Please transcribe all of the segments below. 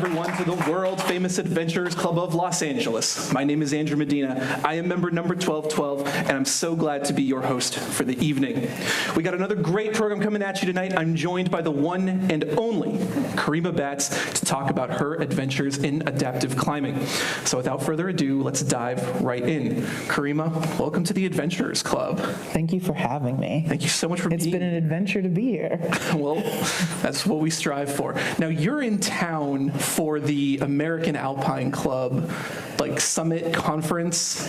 everyone, to the world-famous Adventurers Club of Los Angeles. My name is Andrew Medina. I am member number 1212, and I'm so glad to be your host for the evening. We got another great program coming at you tonight. I'm joined by the one and only Kareemah Batts to talk about her adventures in adaptive climbing. So without further ado, let's dive right in. Kareemah, welcome to the Adventurers Club. Thank you for having me. Thank you so much for being here. It's been an adventure to be here. Well, that's what we strive for. Now, you're in town for the American Alpine Club, summit conference.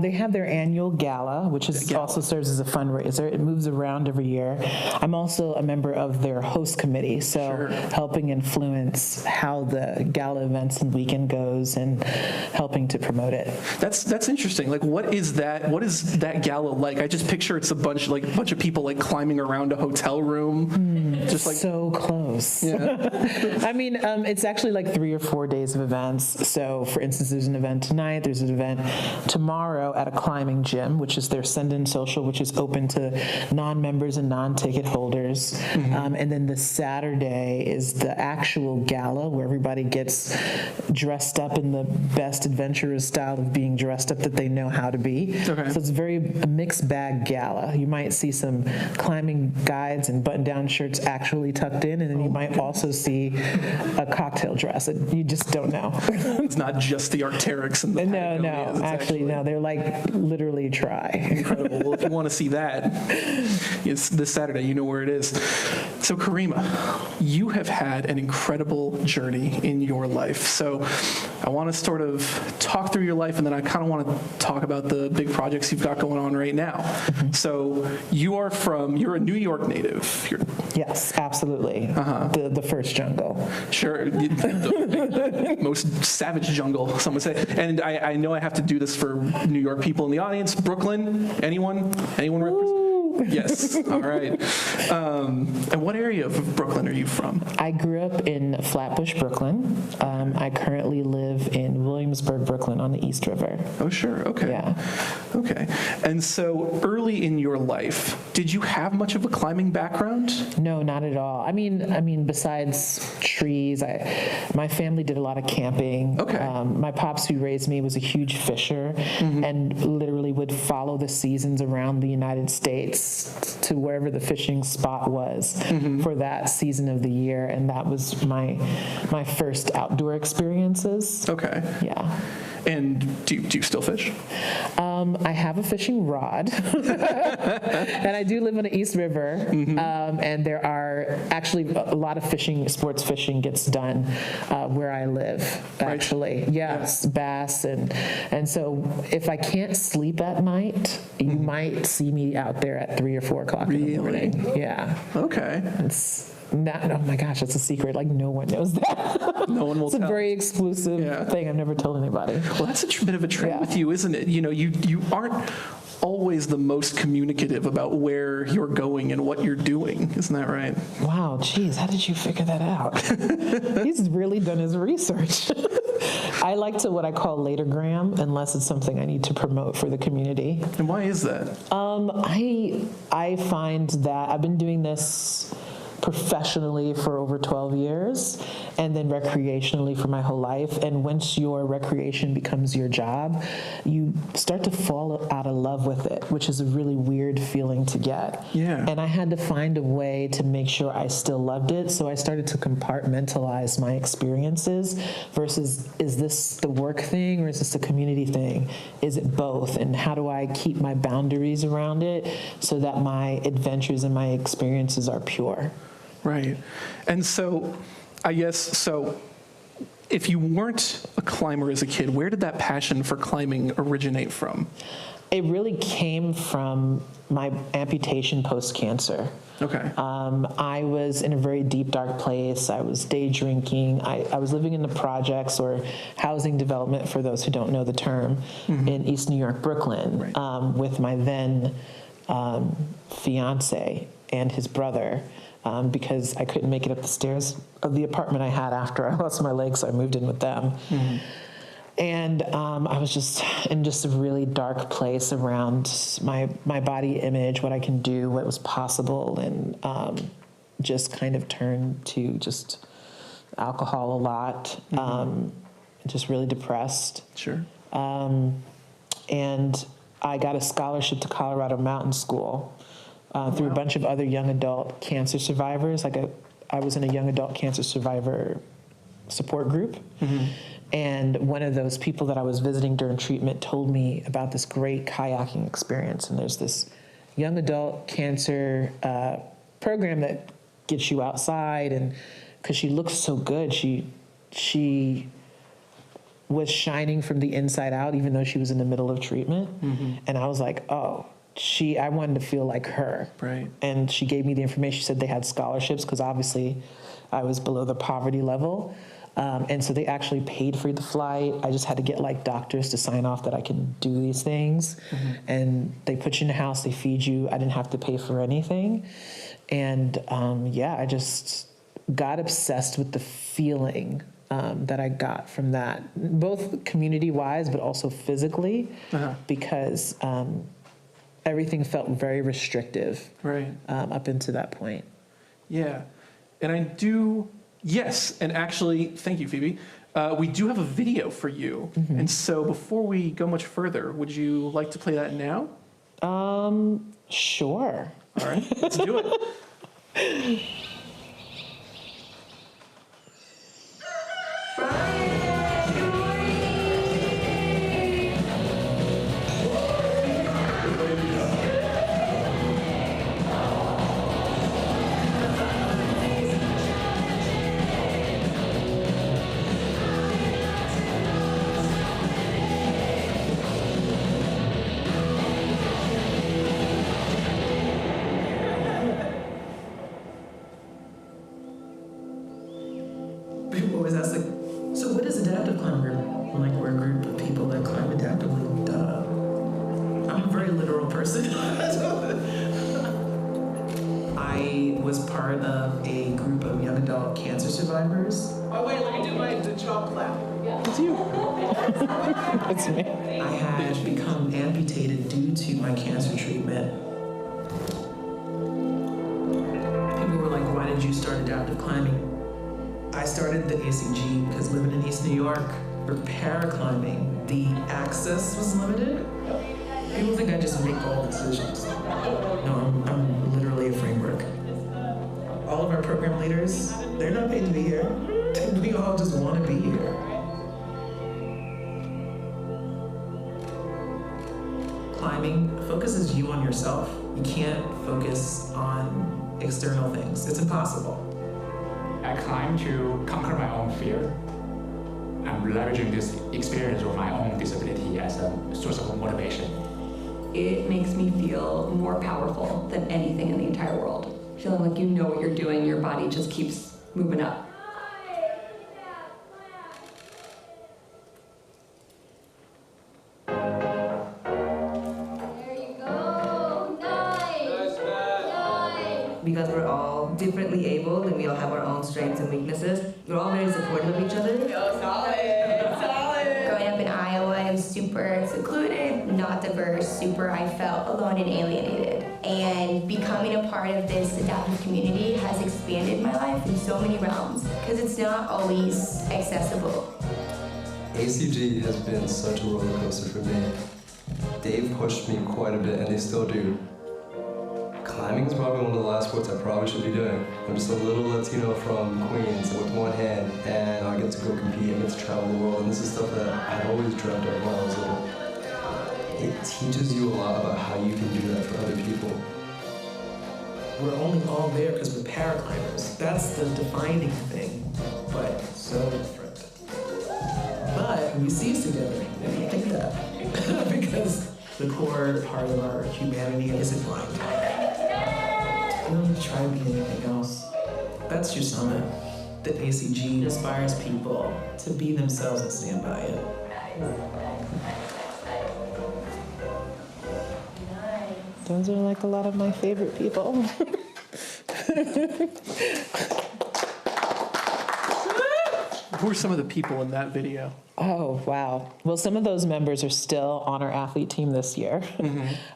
They have their annual gala, which also serves as a fundraiser. It moves around every year. I'm also a member of their host committee, so helping influence how the gala events and weekend goes and helping to promote it. That's interesting. What is that? What is that gala like? I just picture it's a bunch of people climbing around a hotel room. So close. Yeah. I mean, it's actually 3 or 4 days of events. So, for instance, there's an event tonight. There's an event tomorrow at a climbing gym, which is their send-in social, which is open to non-members and non-ticket holders. Mm-hmm. And then the Saturday is the actual gala where everybody gets dressed up in the best adventurous style of being dressed up that they know how to be. Okay. So it's a mixed bag gala. You might see some climbing guides and button-down shirts actually tucked in, and then you might also see a cocktail dress. You just don't know. It's not just the Arc'teryx and the No. Actually, no. They're literally try. Incredible. Well, if you want to see that, it's this Saturday. You know where it is. So, Kareemah, you have had an incredible journey in your life. So, I want to sort of talk through your life, and then I kind of want to talk about the big projects you've got going on right now. Mm-hmm. So, you're a New York native. Yes, absolutely. The first jungle. Sure. The most savage jungle, some would say. And I know I have to do this for New York people in the audience. Brooklyn, anyone represent? Yes. All right. And what area of Brooklyn are you from? I grew up in Flatbush, Brooklyn. I currently live in Williamsburg, Brooklyn on the East River. Oh, sure. Okay. Yeah. Okay. And so early in your life, did you have much of a climbing background? No, not at all. I mean, besides trees, my family did a lot of camping. Okay. My pops, who raised me, was a huge fisher, mm-hmm. and literally would follow the seasons around the United States to wherever the fishing spot was, mm-hmm. for that season of the year, and that was my first outdoor experiences. Okay. Yeah. And do you still fish? I have a fishing rod, and I do live on the East River, mm-hmm. And there are actually a lot of sports fishing gets done where I live, actually. Right. Yes, yeah. Bass, and so if I can't sleep at night, you mm-hmm. might see me out there at 3 or 4 o'clock in the morning. Yeah. Okay. Oh my gosh, that's a secret. No one knows that. No one will tell. It's a very exclusive thing. I've never told anybody. Well, that's a bit of a trend with you, isn't it? You aren't always the most communicative about where you're going and what you're doing. Isn't that right? Wow, geez, how did you figure that out? He's really done his research. I like to what I call latergram, unless it's something I need to promote for the community. And why is that? I find that I've been doing this professionally for over 12 years, and then recreationally for my whole life. And once your recreation becomes your job, you start to fall out of love with it, which is a really weird feeling to get. Yeah. And I had to find a way to make sure I still loved it, so I started to compartmentalize my experiences versus, is this the work thing or is this a community thing? Is it both? And how do I keep my boundaries around it so that my adventures and my experiences are pure? Right. And so, I guess, if you weren't a climber as a kid, where did that passion for climbing originate from? It really came from my amputation post-cancer. Okay. I was in a very deep, dark place. I was day drinking. I was living in the projects, or housing development, for those who don't know the term, mm-hmm. in East New York, Brooklyn, right. With my then fiance and his brother. Because I couldn't make it up the stairs of the apartment I had after I lost my leg, so I moved in with them. Mm-hmm. And I was just in a really dark place around my body image, what I can do, what was possible, and just kind of turned to just alcohol a lot, just really depressed. Sure. And I got a scholarship to Colorado Mountain School through a bunch of other young adult cancer survivors. I was in a young adult cancer survivor support group. And one of those people that I was visiting during treatment told me about this great kayaking experience. And there's this young adult cancer program that gets you outside, and because she looks so good, she was shining from the inside out, even though she was in the middle of treatment. And I was like, oh, I wanted to feel like her. Right. And she gave me the information. She said they had scholarships, because obviously I was below the poverty level. And so they actually paid for the flight. I just had to get like doctors to sign off that I can do these things. And they put you in a house, they feed you. I didn't have to pay for anything. And I just got obsessed with the feeling that I got from that, both community-wise, but also physically, because everything felt very restrictive up until that point. Yeah. And yes, and actually, thank you, Phoebe. We do have a video for you. And so before we go much further, would you like to play that now? Sure. All right, let's do it. People always ask, like, so what is adaptive climb group? I'm like, we're a group of people that climb adaptively. Duh. I'm a very literal person. I was part of a group of young adult cancer survivors. Oh wait, let me do my jaw clap. It's you. It's me. I had become amputated due to my cancer treatment. People were like, why did you start adaptive climbing? I started the ACG because living in East New York, for paraclimbing, the access was limited. People think I just make all decisions. No, I'm literally a framework. All of our program leaders, they're not paid to be here. We all just want to be here. Climbing focuses you on yourself. You can't focus on external things. It's impossible. I climb to conquer my own fear. I'm leveraging this experience of my own disability as a source of motivation. It makes me feel more powerful than anything in the entire world. Feeling like you know what you're doing, your body just keeps moving up. Because we're all differently abled and we all have our own strengths and weaknesses, we're all very supportive of each other. Growing up in Iowa, I was super secluded, not diverse, I felt alone and alienated. And becoming a part of this adaptive community has expanded my life in so many realms, because it's not always accessible. ACG has been such a roller coaster for me. They've pushed me quite a bit, and they still do. Climbing is probably one of the last sports I probably should be doing. I'm just a little Latino from Queens with one hand, and I get to go compete and get to travel the world, and this is stuff that I always dreamt of when I was little. It teaches you a lot about how you can do that for other people. We're only all there because we're paraclimbers. That's the defining thing, but so different. But we cease together, and I think that because the core part of our humanity isn't blind. You don't need to try to be anything else. That's your summit. The ACG inspires people to be themselves and stand by it. Those are like a lot of my favorite people. Who are some of the people in that video? Oh, wow. Well, some of those members are still on our athlete team this year.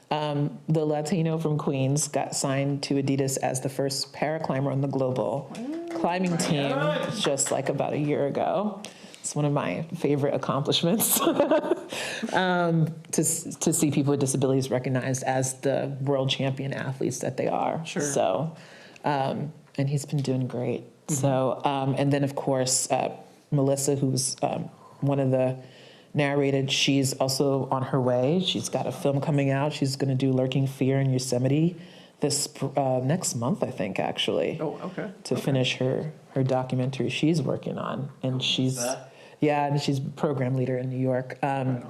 The Latino from Queens got signed to Adidas as the first paraclimber on the global climbing team just like about a year ago. It's one of my favorite accomplishments to see people with disabilities recognized as the world champion athletes that they are. Sure. So, and he's been doing great. So, and then of course, Melissa, who's one of the narrated, she's also on her way. She's got a film coming out. She's going to do Lurking Fear in Yosemite this next month, I think, actually. Oh, okay. To finish her documentary she's working on, and she's and she's program leader in New York. And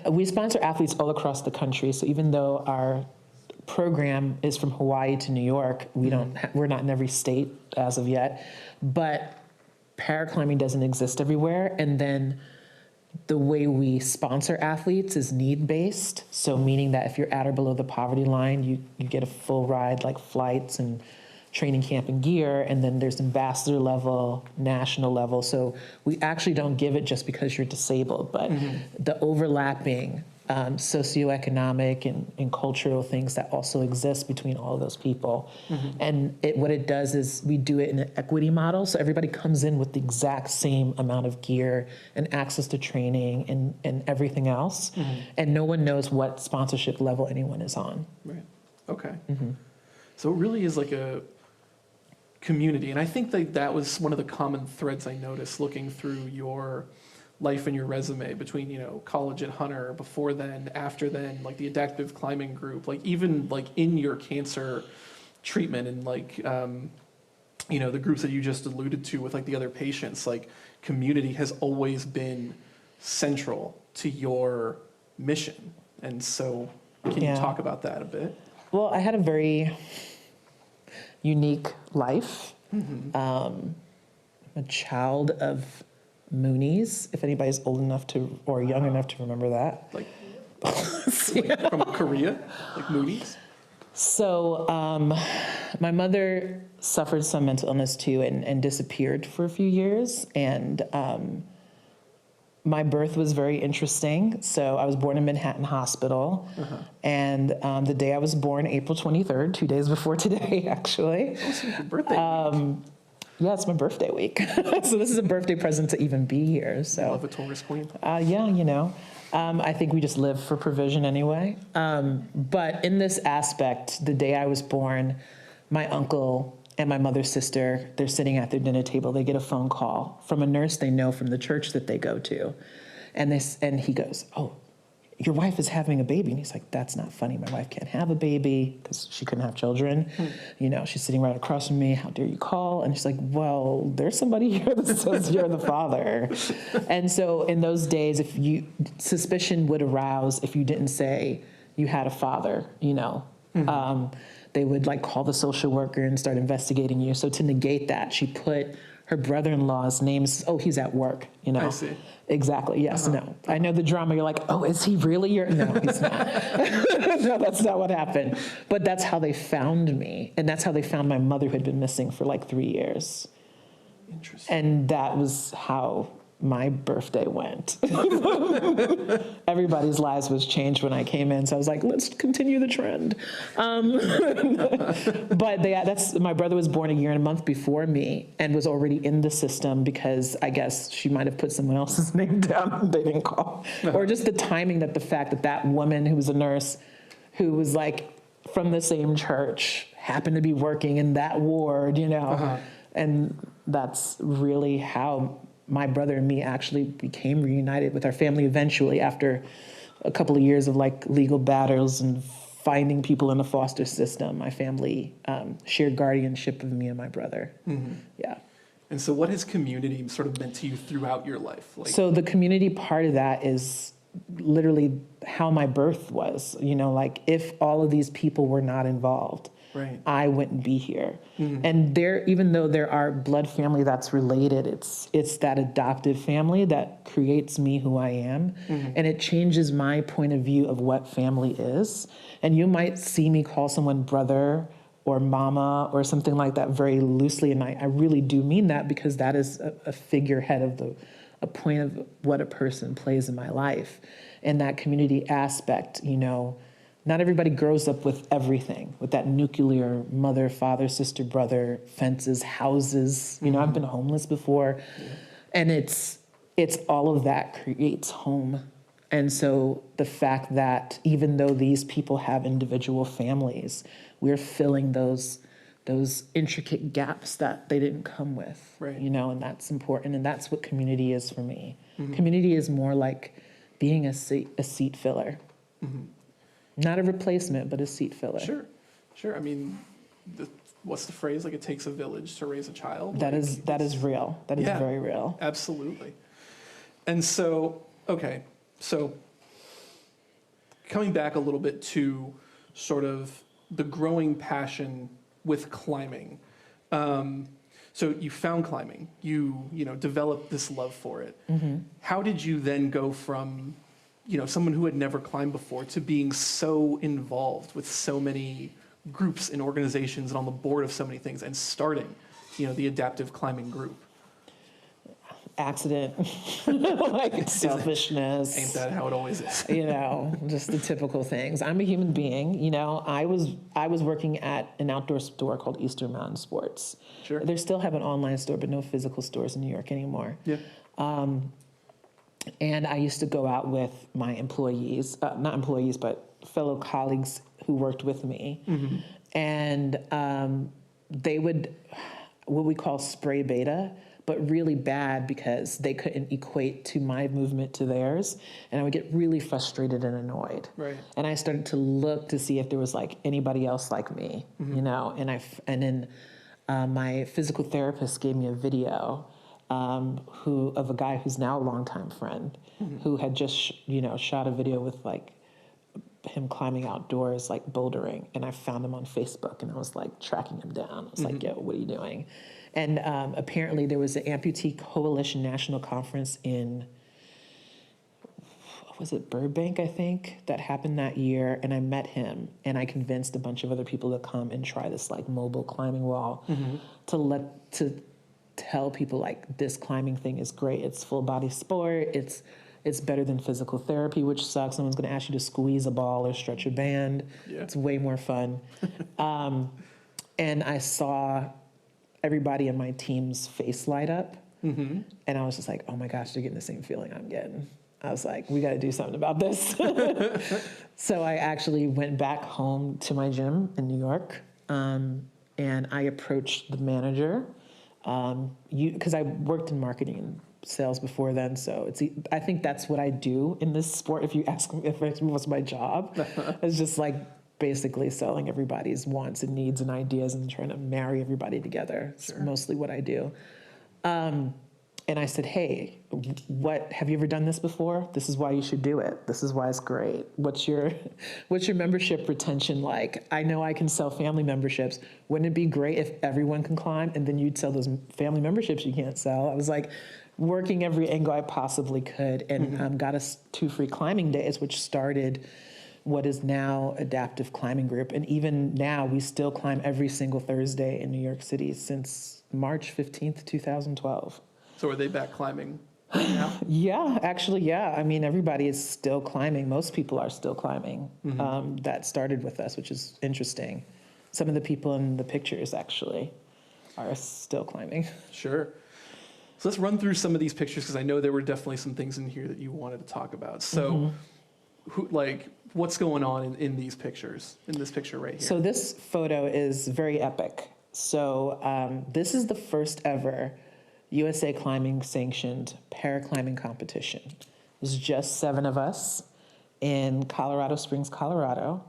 we sponsor athletes all across the country. So even though our program is from Hawaii to New York, we're not in every state as of yet, but paraclimbing doesn't exist everywhere. And then the way we sponsor athletes is need-based, so meaning that if you're at or below the poverty line, you get a full ride, like flights and training camp and gear, and then there's ambassador level, national level. So we actually don't give it just because you're disabled, but the overlapping socioeconomic and cultural things that also exist between all of those people. And what it does is we do it in an equity model, so everybody comes in with the exact same amount of gear and access to training and everything else, and no one knows what sponsorship level anyone is on. Right. Okay. So it really is like a community, and I think that was one of the common threads I noticed looking through your life and your resume between, college at Hunter, before then, after then, like the adaptive climbing group, like even like in your cancer treatment and like, the groups that you just alluded to with like the other patients, like community has always been central to your mission. And so can you talk about that a bit? Well, I had a very unique life. I'm a child of Moonies, if anybody's old enough to, or young enough to remember that. Like from Korea, like Moody's? So my mother suffered some mental illness too and disappeared for a few years. And my birth was very interesting. So I was born in Manhattan Hospital. And the day I was born, April 23rd, 2 days before today, actually. Oh, so your birthday week. Yeah, it's my birthday week. So this is a birthday present to even be here. So I love a Taurus queen. Yeah, I think we just live for provision anyway. But in this aspect, the day I was born, my uncle and my mother's sister, they're sitting at their dinner table. They get a phone call from a nurse they know from the church that they go to. And he goes, "Oh, your wife is having a baby." And he's like, "That's not funny. My wife can't have a baby," because she couldn't have children. She's sitting right across from me. "How dare you call?" And she's like, "Well, there's somebody here that says you're the father." And so in those days, suspicion would arouse if you didn't say you had a father, they would like call the social worker and start investigating you. So to negate that, she put her brother-in-law's name. "Oh, he's at work," I see. Exactly. Yes. No. I know the drama. You're like, "Oh, is he really your?" No, he's not. No, that's not what happened. But that's how they found me, and that's how they found my mother, who had been missing for like 3 years. Interesting. And that was how my birthday went. Everybody's lives was changed when I came in, so I was like, let's continue the trend. But my brother was born a year and a month before me and was already in the system because I guess she might have put someone else's name down and they didn't call. Or just the timing, the fact that woman who was a nurse, who was like from the same church, happened to be working in that ward, and that's really how my brother and me actually became reunited with our family eventually, after a couple of years of like legal battles and finding people in the foster system. My family shared guardianship of me and my brother. Yeah. And so what has community sort of meant to you throughout your life? So the community part of that is literally how my birth was. Like if all of these people were not involved, right, I wouldn't be here. And even though there are blood family that's related, it's that adoptive family that creates me who I am. And it changes my point of view of what family is. And you might see me call someone brother or mama or something like that very loosely. And I really do mean that, because that is a figurehead of a point of what a person plays in my life. And that community aspect, not everybody grows up with everything, with that nuclear mother, father, sister, brother, fences, houses. You know, I've been homeless before. And it's all of that creates home. And so the fact that even though these people have individual families, we're filling those intricate gaps that they didn't come with, Right. you know, and that's important. And that's what community is for me. Community is more like being a seat filler. Not a replacement, but a seat filler. Sure. I mean, what's the phrase? Like, it takes a village to raise a child. That Like, is real. That is very real. Absolutely. And so, okay, so coming back a little bit to sort of the growing passion with climbing. So you found climbing, you developed this love for it. How did you then go from, someone who had never climbed before to being so involved with so many groups and organizations and on the board of so many things and starting, the adaptive climbing group? Accident, like selfishness. Ain't that how it always is? Just the typical things. I'm a human being. I was working at an outdoor store called Eastern Mountain Sports. Sure. They still have an online store, but no physical stores in New York anymore. Yeah. And I used to go out with my employees, not employees, but fellow colleagues who worked with me. And they would, what we call spray beta, but really bad because they couldn't equate to my movement to theirs. And I would get really frustrated and annoyed. Right. And I started to look to see if there was like anybody else like me, and then my physical therapist gave me a video of a guy who's now a longtime friend who had just, shot a video with like him climbing outdoors, like bouldering. And I found him on Facebook and I was like tracking him down. I was like, yo, what are you doing? And apparently there was an Amputee Coalition National Conference in, was it Burbank, I think, that happened that year. And I met him and I convinced a bunch of other people to come and try this like mobile climbing wall to tell people like this climbing thing is great. It's full body sport. It's better than physical therapy, which sucks. Someone's going to ask you to squeeze a ball or stretch a band. Yeah. It's way more fun. And I saw everybody in my team's face light up. And I was just like, oh my gosh, they're getting the same feeling I'm getting. I was like, we got to do something about this. So I actually went back home to my gym in New York. And I approached the manager because I worked in marketing and sales before then. So I think that's what I do in this sport. If you ask me if it was my job, it's just like basically selling everybody's wants and needs and ideas and trying to marry everybody together. It's mostly what I do. And I said, hey, have you ever done this before? This is why you should do it. This is why it's great. What's your membership retention like? I know I can sell family memberships. Wouldn't it be great if everyone can climb and then you'd sell those family memberships you can't sell? I was like working every angle I possibly could and got us 2 free climbing days, which started what is now Adaptive Climbing Group. And even now, we still climb every single Thursday in New York City since March 15th, 2012. So are they back climbing right now? Yeah, actually, yeah. I mean, everybody is still climbing. Most people are still climbing that started with us, which is interesting. Some of the people in the pictures, actually, are still climbing. Sure. So let's run through some of these pictures because I know there were definitely some things in here that you wanted to talk about. So what's going on in these pictures, in this picture right here? So this photo is very epic. So this is the first ever USA Climbing sanctioned paraclimbing competition. It was just 7 of us in Colorado Springs, Colorado.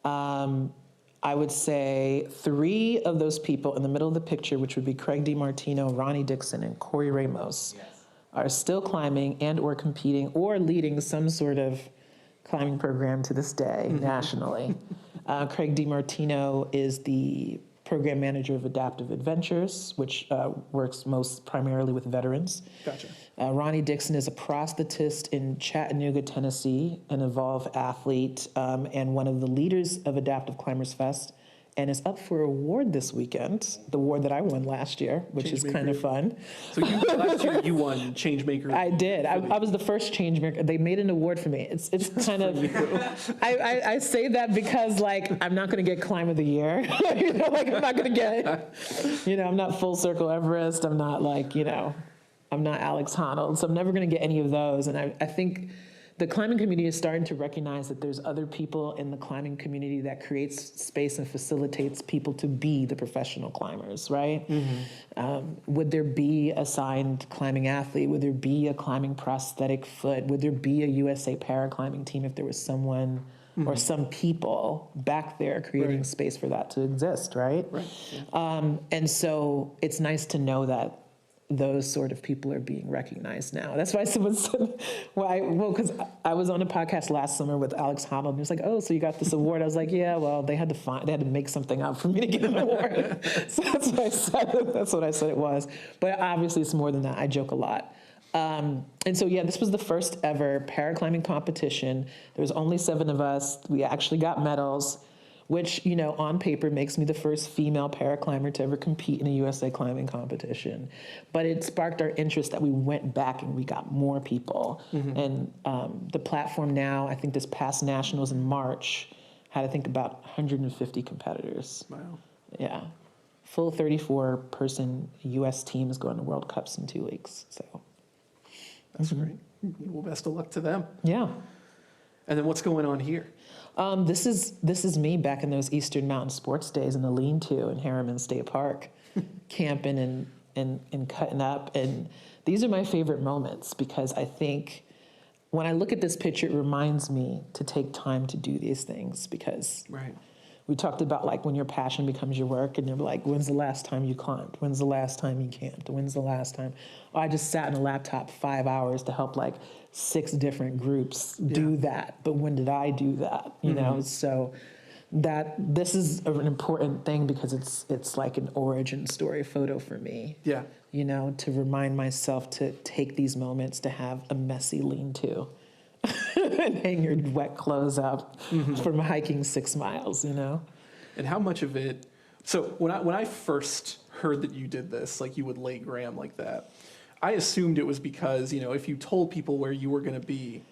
I would say 3 of those people in the middle of the picture, which would be Craig DiMartino, Ronnie Dixon, and Corey Ramos, are still climbing and or competing or leading some sort of climbing program to this day nationally. Craig DiMartino is the program manager of Adaptive Adventures, which works most primarily with veterans. Gotcha. Ronnie Dixon is a prosthetist in Chattanooga, Tennessee, an Evolve athlete, and one of the leaders of Adaptive Climbers Fest and is up for award this weekend, the award that I won last year, which is kind of fun. So last year you won Changemaker. I did. I was the first change maker. They made an award for me. It's kind of, I say that because like, I'm not going to get Climb of the Year. You know, like I'm not going to get, you know, I'm not Full Circle Everest. I'm not like, you know, I'm not Alex Honnold. So I'm never going to get any of those. And I think the climbing community is starting to recognize that there's other people in the climbing community that creates space and facilitates people to be the professional climbers, right? Would there be a signed climbing athlete? Would there be a climbing prosthetic foot? Would there be a USA paraclimbing team if there was someone or some people back there creating space for that to exist, right? And so it's nice to know that those sort of people are being recognized now. That's why someone said, because I was on a podcast last summer with Alex Honnold, and he was like, oh, so you got this award? I was like, yeah, well, they had to make something up for me to get an award. So that's what I said it was. But obviously it's more than that. I joke a lot. And so, yeah, this was the first ever paraclimbing competition. There was only 7 of us. We actually got medals, which, you know, on paper makes me the first female paraclimber to ever compete in a USA climbing competition. But it sparked our interest that we went back and we got more people. And the platform now, I think this past nationals in March, had I think about 150 competitors. Wow. Yeah. Full 34-person US team is going to World Cups in 2 weeks. So That's great. Well, best of luck to them. yeah. And then what's going on here? This is me back in those Eastern Mountain Sports days in the lean-to in Harriman State Park, camping and cutting up. And these are my favorite moments because I think when I look at this picture, it reminds me to take time to do these things because we talked about like when your passion becomes your work and you're like, when's the last time you climbed? When's the last time you camped? When's the last time? Oh, I just sat in a laptop 5 hours to help like 6 different groups do that. But when did I do that? You know, so this is an important thing because it's like an origin story photo for me. Yeah. You know, to remind myself to take these moments to have a messy lean-to. And hang your wet clothes up from hiking 6 miles, you know? And how much of it, so when I first heard that you did this, like you would lay Graham like that, I assumed it was because, you know, if you told people where you were going to be,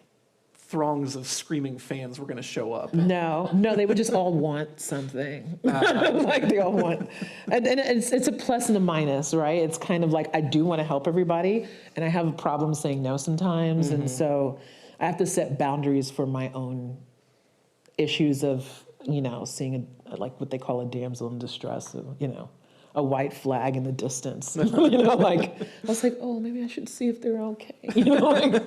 throngs of screaming fans were going to show up. No, they would just all want something. Like they all want, and it's a plus and a minus, right? It's kind of like I do want to help everybody, and I have a problem saying no sometimes, and so I have to set boundaries for my own issues of, you know, seeing like what they call a damsel in distress, you know, a white flag in the distance. You know, like I was like, oh, maybe I should see if they're okay. You know, like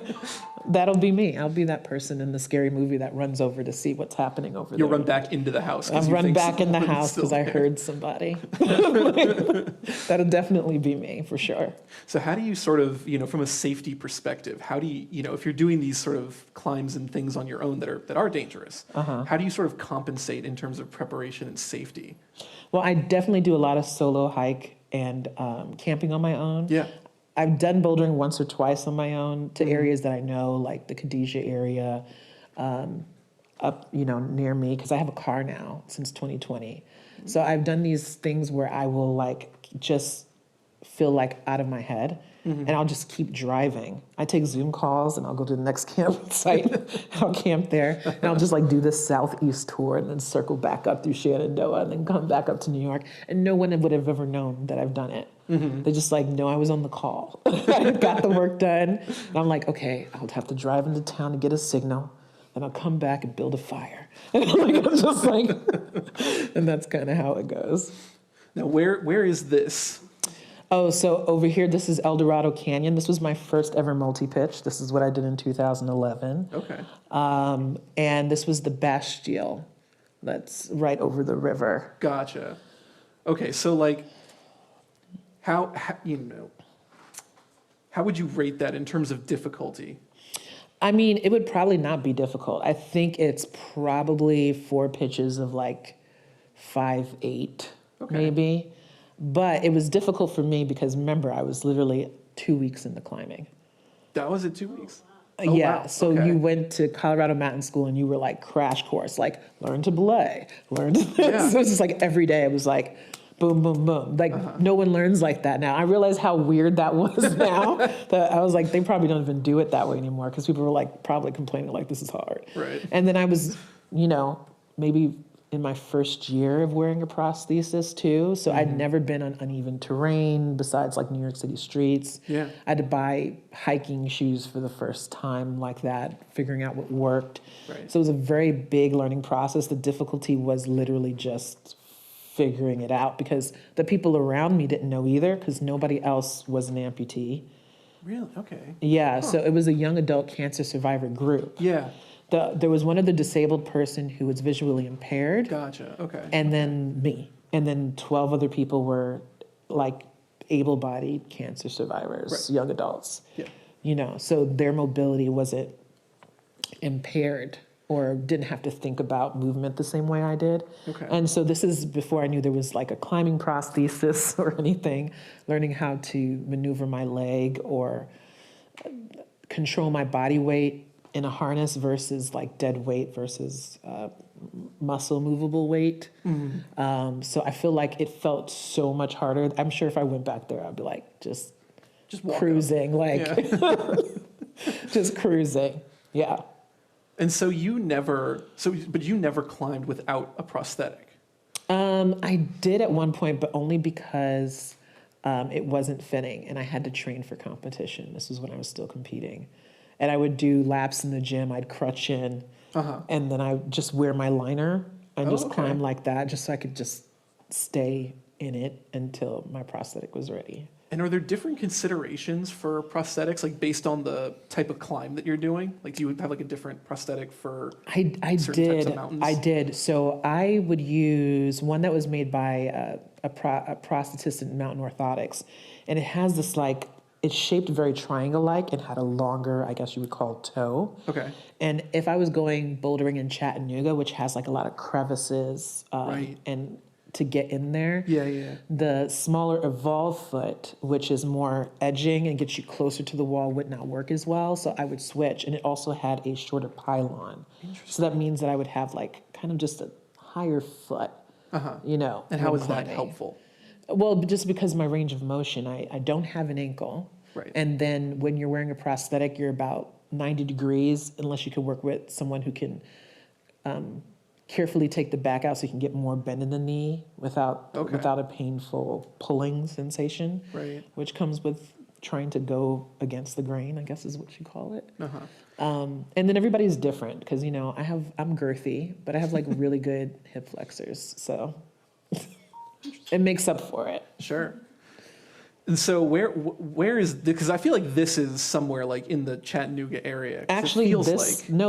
that'll be me. I'll be that person in the scary movie that runs over to see what's happening over there. You'll run back into the house. I'll run back in the house because I heard somebody. That'll definitely be me for sure. So how do you sort of, you know, from a safety perspective, how do you, you know, if you're doing these sort of climbs and things on your own that are dangerous, how do you sort of compensate in terms of preparation and safety? Well, I definitely do a lot of solo hike and camping on my own. Yeah. I've done bouldering once or twice on my own to areas that I know, like the Khadijah area, up, you know, near me, because I have a car now since 2020. So I've done these things where I will like just feel like out of my head. And I'll just keep driving. I take Zoom calls and I'll go to the next campsite. I'll camp there and I'll just like do this southeast tour and then circle back up through Shenandoah and then come back up to New York. And no one would have ever known that I've done it. They just like, no, I was on the call. I got the work done. And I'm like, okay, I'll have to drive into town to get a signal. And I'll come back and build a fire. And I'm just like, and that's kind of how it goes. Now, where is this? Oh, so over here, this is El Dorado Canyon. This was my first ever multi-pitch. This is what I did in 2011. Okay. And this was the Bastille that's right over the river. Gotcha. Okay, so like, how would you rate that in terms of difficulty? I mean, it would probably not be difficult. I think it's probably 4 pitches of like 5-8, maybe. But it was difficult for me because remember, I was literally 2 weeks into climbing. That was it, 2 weeks? Oh, Yeah, wow. so Okay. you went to Colorado Mountain School and you were like crash course, like learn to belay, learn to Yeah. So it was just like every day it was like boom, boom, boom. Like no one learns like that now. I realize how weird that was now. That I was like, they probably don't even do it that way anymore because people were like probably complaining like this is hard. Right. And then I was, maybe in my first year of wearing a prosthesis too. So I'd never been on uneven terrain besides like New York City streets. Yeah. I had to buy hiking shoes for the first time like that, figuring out what worked. Right. So it was a very big learning process. The difficulty was literally just figuring it out because the people around me didn't know either because nobody else was an amputee. Really? Okay. Yeah, so it was a young adult cancer survivor group. Yeah. There was one other disabled person who was visually impaired. Gotcha. Okay. And then me. And then 12 other people were like able-bodied cancer survivors, Right. young adults. Yeah. So their mobility wasn't impaired or didn't have to think about movement the same way I did. Okay. And so this is before I knew there was like a climbing prosthesis or anything, learning how to maneuver my leg or control my body weight in a harness versus like dead weight versus muscle movable weight. So I feel like it felt so much harder. I'm sure if I went back there, I'd be like just walk cruising, up. like just cruising. Yeah. And so you never climbed without a prosthetic. I did at one point, but only because it wasn't fitting and I had to train for competition. This was when I was still competing. And I would do laps in the gym. I'd crutch in, and then I would just wear my liner and just climb like that, just so I could just stay in it until my prosthetic was ready. And are there different considerations for prosthetics, like based on the type of climb that you're doing? Like, do you have like a different prosthetic for I certain types of did. mountains? I did. So I would use one that was made by a prosthetist in Mountain Orthotics, and it has this like it's shaped very triangle-like and had a longer, I guess you would call toe. Okay. And if I was going bouldering in Chattanooga, which has like a lot of crevices, Right. and to get in there. Yeah. The smaller Evolve foot, which is more edging and gets you closer to the wall, would not work as well. So I would switch. And it also had a shorter pylon. So that means that I would have like kind of just a higher foot, And how when is that climbing. helpful? Well, just because of my range of motion, I don't have an ankle. Right. And then when you're wearing a prosthetic, you're about 90 degrees, unless you can work with someone who can carefully take the back out so you can get more bend in the knee without a painful pulling sensation, Right. which comes with trying to go against the grain, I guess is what you call it. And then everybody's different because, I'm girthy, but I have like really good hip flexors. So it makes up for it. Sure. And so where is, because I feel like this is somewhere like in the Chattanooga area. 'Cause Actually, it feels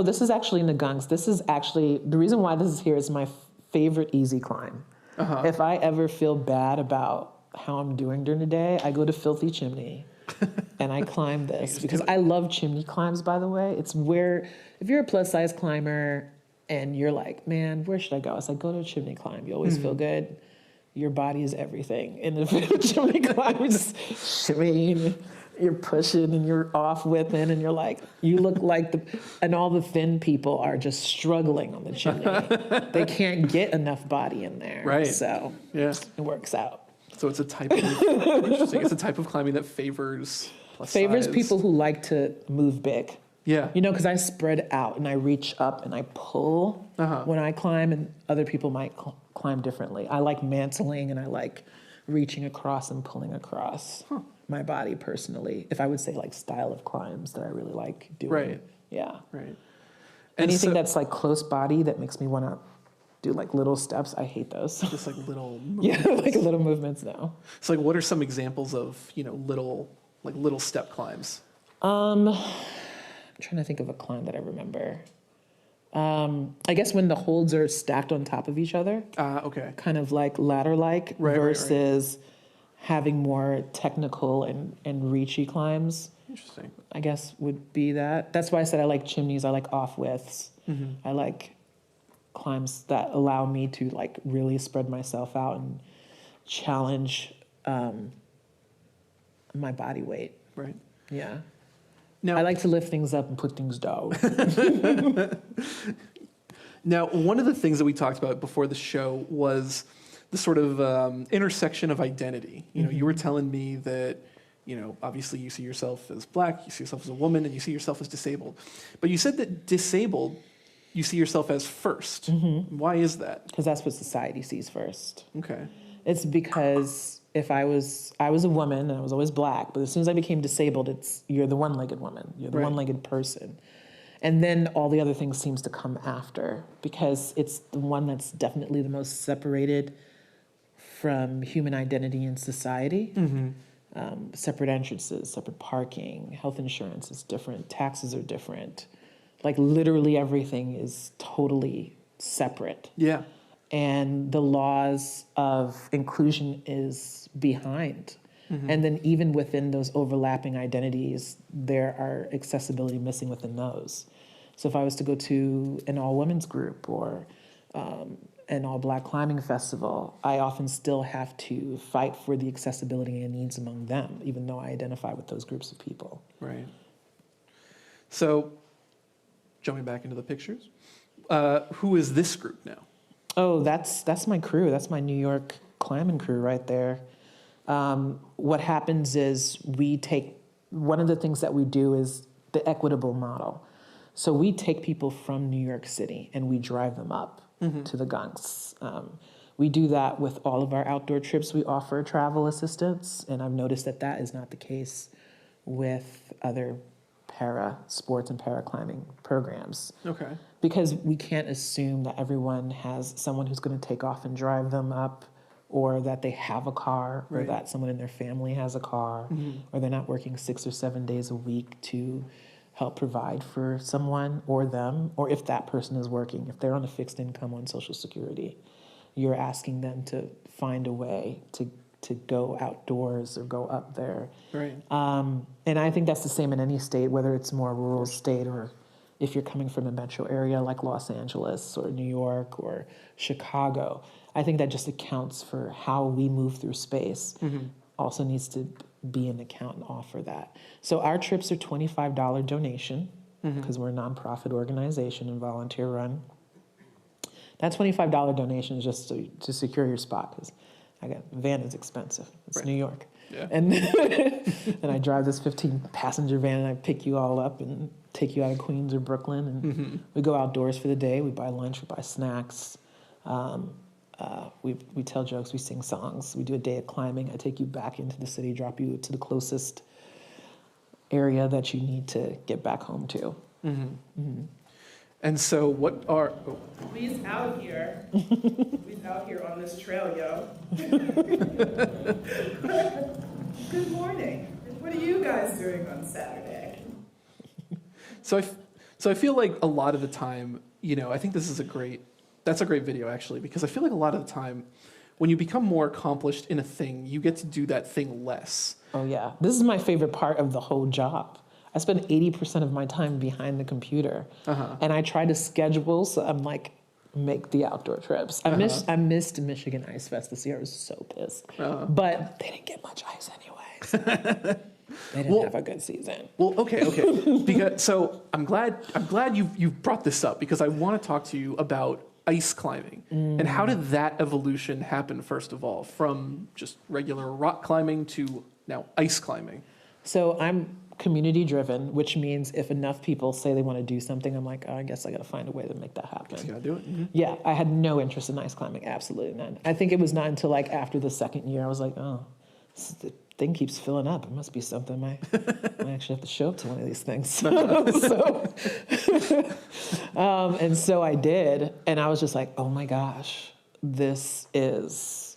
this is actually in the Gunks. This is actually, the reason why this is here is my favorite easy climb. If I ever feel bad about how I'm doing during the day, I go to Filthy Chimney and I climb this because I love chimney climbs, by the way. It's where, if you're a plus size climber and you're like, man, where should I go? It's like, go to a chimney climb. You always feel good. Your body is everything. And if you're a chimney climb, you're just shimmying, you're pushing and you're off whipping and you're like, you look like and all the thin people are just struggling on the chimney. They can't get enough body in there. Right. So Yeah. it works out. So it's a type of, interesting. It's a type of climbing that favors plus size. People who like to move big. Yeah. Because I spread out and I reach up and I pull when I climb, and other people might climb differently. I like mantling and I like reaching across and pulling across my body personally. If I would say like style of climbs that I really like doing. Right. Yeah. Right. And Anything so, that's like close body that makes me want to do like little steps, I hate those. just like little Yeah, movements. like little movements now. So like what are some examples of, little step climbs? I'm trying to think of a climb that I remember. I guess when the holds are stacked on top of each other, Okay. kind of like ladder-like, Right. versus having more technical and reachy climbs, Interesting. I guess would be that. That's why I said I like chimneys, I like off-widths. I like climbs that allow me to like really spread myself out and challenge my body weight. Right. Yeah. Now, I like to lift things up and put things down. Now, one of the things that we talked about before the show was the sort of intersection of identity. You know, you were telling me that, you know, obviously you see yourself as black, you see yourself as a woman, and you see yourself as disabled. But you said that disabled, you see yourself as first. Why is that? Because that's what society sees first. Okay. It's because if I was a woman and I was always black, but as soon as I became disabled, it's you're the one-legged woman, you're the Right. one-legged person. And then all the other things seems to come after because it's the one that's definitely the most separated from human identity in society. Separate entrances, separate parking, health insurance is different, taxes are different. Like literally everything is totally separate. Yeah. And the laws of inclusion is behind. And then even within those overlapping identities, there are accessibility missing within those. So if I was to go to an all-women's group or an all-black climbing festival, I often still have to fight for the accessibility and needs among them, even though I identify with those groups of people. Right. So, jumping back into the pictures, who is this group now? Oh, that's my crew. That's my New York climbing crew right there. What happens is one of the things that we do is the equitable model. So we take people from New York City and we drive them up to the gunks. We do that with all of our outdoor trips. We offer travel assistance, and I've noticed that that is not the case with other para sports and para climbing programs. Okay. Because we can't assume that everyone has someone who's going to take off and drive them up, or that they have a car, or Right. that someone in their family has a car, or they're not working 6 or 7 days a week to help provide for someone or them, or if that person is working, if they're on a fixed income on Social Security, you're asking them to find a way to go outdoors or go up there. Right. And I think that's the same in any state, whether it's more rural state or if you're coming from a metro area like Los Angeles or New York or Chicago. I think that just accounts for how we move through space. Also needs to be an account and offer that. So our trips are $25 donation because we're a nonprofit organization and volunteer run. That $25 donation is just to secure your spot because van is expensive. It's Right. New York. Yeah. And and I drive this 15-passenger van and I pick you all up and take you out of Queens or Brooklyn and we go outdoors for the day. We buy lunch, we buy snacks. We tell jokes, we sing songs, we do a day of climbing. I take you back into the city, drop you to the closest area that you need to get back home to. And so what are... Oh, We's out here. We's out here on this trail, yo. Good morning. What are you guys doing on Saturday? so I feel like a lot of the time, you know, I think that's a great video actually, because I feel like a lot of the time when you become more accomplished in a thing, you get to do that thing less. Oh yeah, this is my favorite part of the whole job. I spend 80% of my time behind the computer, and I try to schedule. So I'm like, make the outdoor trips. I missed Michigan Ice Fest this year. I was so pissed, but they didn't get much ice anyways. They didn't have a good season. Well, okay. Because so I'm glad you've brought this up because I want to talk to you about ice climbing and how did that evolution happen first of all, from just regular rock climbing to now ice climbing. So I'm community driven, which means if enough people say they want to do something, I'm like, oh, I guess I got to find a way to make that happen. You gotta do it. Yeah, I had no interest in ice climbing, absolutely none. I think it was not until like after the second year I was like, oh, the thing keeps filling up. It must be something. I actually have to show up to one of these things. And so I did, and I was just like, oh my gosh, this is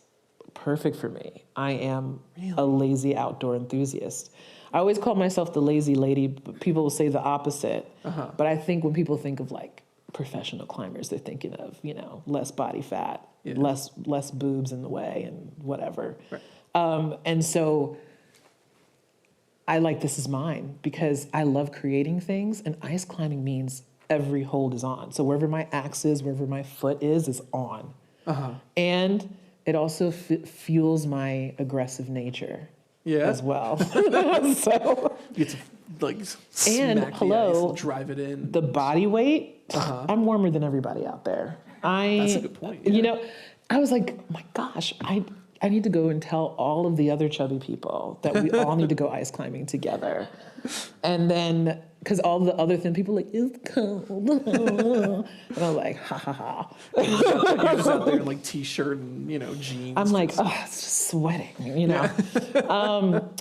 perfect for me. I am a lazy outdoor enthusiast. I always call myself the lazy lady, but people will say the opposite. But I think when people think of like professional climbers, they're thinking of, you know, less body fat, less boobs in the way and whatever. Right. And so I like, this is mine because I love creating things, and ice climbing means every hold is on. So wherever my axe is, wherever my foot is on. And it also fuels my aggressive nature as well. So You get to like And smack the hello, ice, drive it in. the body weight, I'm warmer than everybody out there. That's a good point. Yeah. You know, I was like, oh my gosh, I need to go and tell all of the other chubby people that we all need to go ice climbing together. And then, because all the other thin people are like, it's cold. And I'm like, ha ha ha. You're just out there in like t-shirt and, you know, jeans. I'm like, oh, it's just sweating, you know.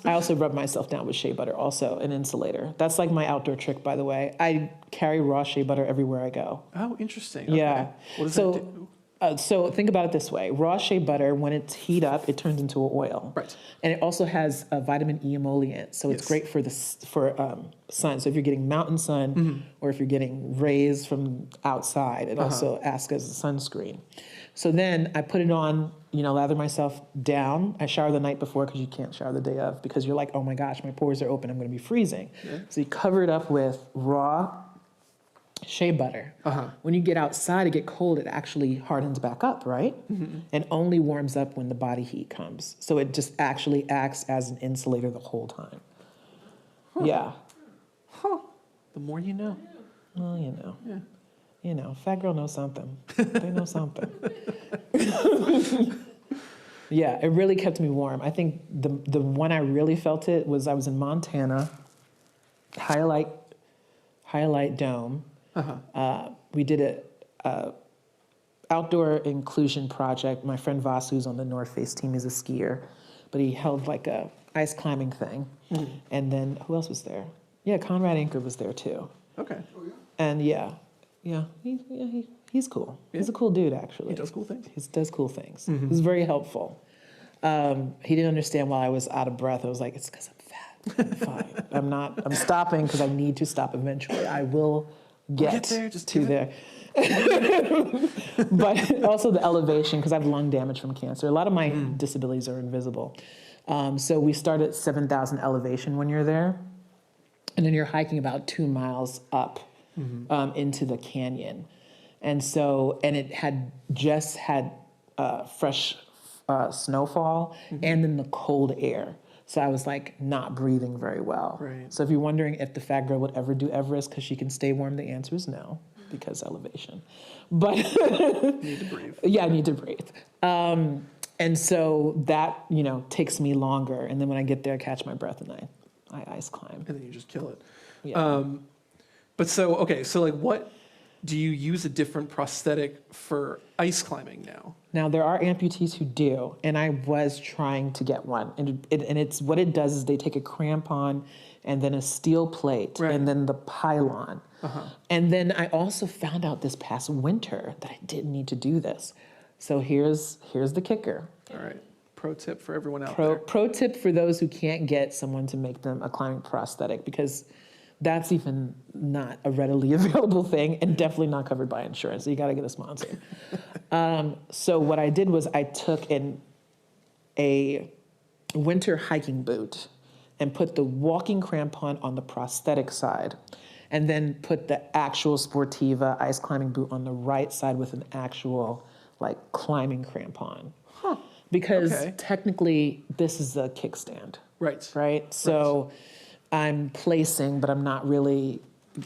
I also rub myself down with shea butter, also an insulator. That's like my outdoor trick, by the way. I carry raw shea butter everywhere I go. Oh, interesting. Yeah. Okay. What does that do? So think about it this way. Raw shea butter, when it's heat up, it turns into an oil. Right. And it also has a vitamin E emollient, so it's Yes. great for sun. So if you're getting mountain sun or if you're getting rays from outside, it also acts as a sunscreen. So then I put it on, you know, lather myself down. I shower the night before because you can't shower the day of because you're like, oh my gosh, my pores are open, I'm going to be freezing. Yeah. So you cover it up with raw shea butter. When you get outside to get cold, it actually hardens back up, right? And only warms up when the body heat comes. So it just actually acts as an insulator the whole time. Yeah. The more you know. Well, you know. Yeah. You know, fat girl knows something. They know something. Yeah, it really kept me warm. I think the one I really felt it was I was in Montana, Highlight Dome. We did a outdoor inclusion project. My friend Voss, who's on the North Face team, is a skier, but he held like a ice climbing thing. And then who else was there? Yeah, Conrad Anker was there too. Okay. And he's cool. Yeah. He's a cool dude, actually. He does cool things. He does cool things. He's very helpful. He didn't understand why I was out of breath. I was like, it's because I'm fat. I'm fine. I'm stopping because I need to stop eventually. I will get there, just to there. But also the elevation, because I have lung damage from cancer. A lot of my disabilities are invisible. So we start at 7,000 elevation when you're there. And then you're hiking about 2 miles up into the canyon. And it had just had fresh snowfall and then the cold air. So I was like not breathing very well. Right. So if you're wondering if the fat girl would ever do Everest because she can stay warm, the answer is no, because elevation. But You need to breathe. yeah, I need to breathe. And so that, you know, takes me longer. And then when I get there, I catch my breath and I ice climb. And then you just kill it. Yeah. But so like what, do you use a different prosthetic for ice climbing now? Now, there are amputees who do, and I was trying to get one. And it's what it does is they take a crampon and then a steel plate and then the pylon. And then I also found out this past winter that I didn't need to do this. So here's the kicker. All right. Pro tip for everyone out there. Pro tip for those who can't get someone to make them a climbing prosthetic, because that's even not a readily available thing and definitely not covered by insurance. So you got to get a sponsor. So what I did was I took a winter hiking boot and put the walking crampon on the prosthetic side, and then put the actual Sportiva ice climbing boot on the right side with an actual like climbing crampon. Because technically this is a kickstand. Right? So I'm placing, but I'm not really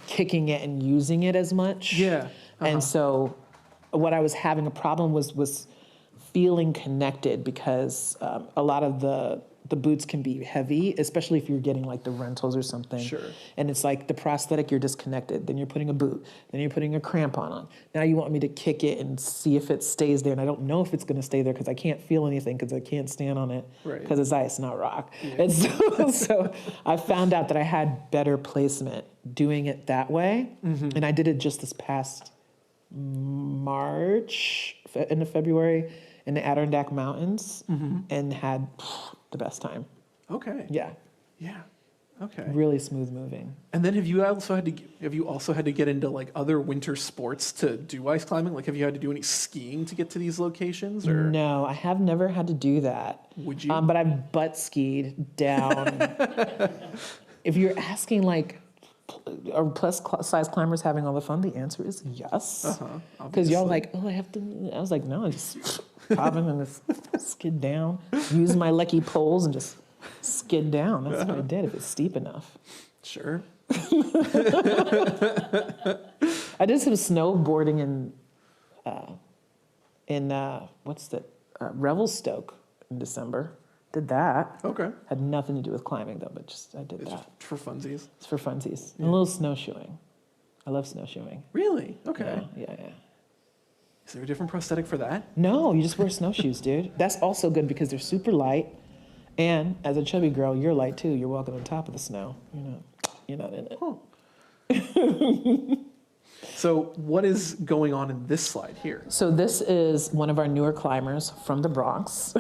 kicking it and using it as much. Yeah. And so what I was having a problem was feeling connected, because a lot of the boots can be heavy, especially if you're getting like the rentals or something. Sure. And it's like the prosthetic, you're disconnected. Then you're putting a boot. Then you're putting a crampon on. Now you want me to kick it and see if it stays there. And I don't know if it's going to stay there because I can't feel anything, because I can't stand on it because it's ice, not rock. Yeah. And so I found out that I had better placement doing it that way. And I did it just this past March, into February, in the Adirondack Mountains, and had the best time. Okay. Yeah. Yeah. Okay. Really smooth moving. And then have you also had to get into like other winter sports to do ice climbing? Like have you had to do any skiing to get to these locations, or? No, I have never had to do that. Would you? But I've butt skied down. If you're asking like, are plus size climbers having all the fun? The answer is yes. Because y'all like, oh, I have to. I was like, no, I just pop in and just skid down. Use my lucky poles and just skid down. That's what I did if it's steep enough. Sure. I did some snowboarding in Revelstoke in December. Did that. Okay. Had nothing to do with climbing though, but I did It's that. just for funsies. It's for funsies. And a little snowshoeing. I love snowshoeing. Really? Okay. Yeah. Is there a different prosthetic for that? No, you just wear snowshoes, dude. That's also good because they're super light. And as a chubby girl, you're light too. You're walking on top of the snow. You're not in it. So what is going on in this slide here? So this is one of our newer climbers from the Bronx.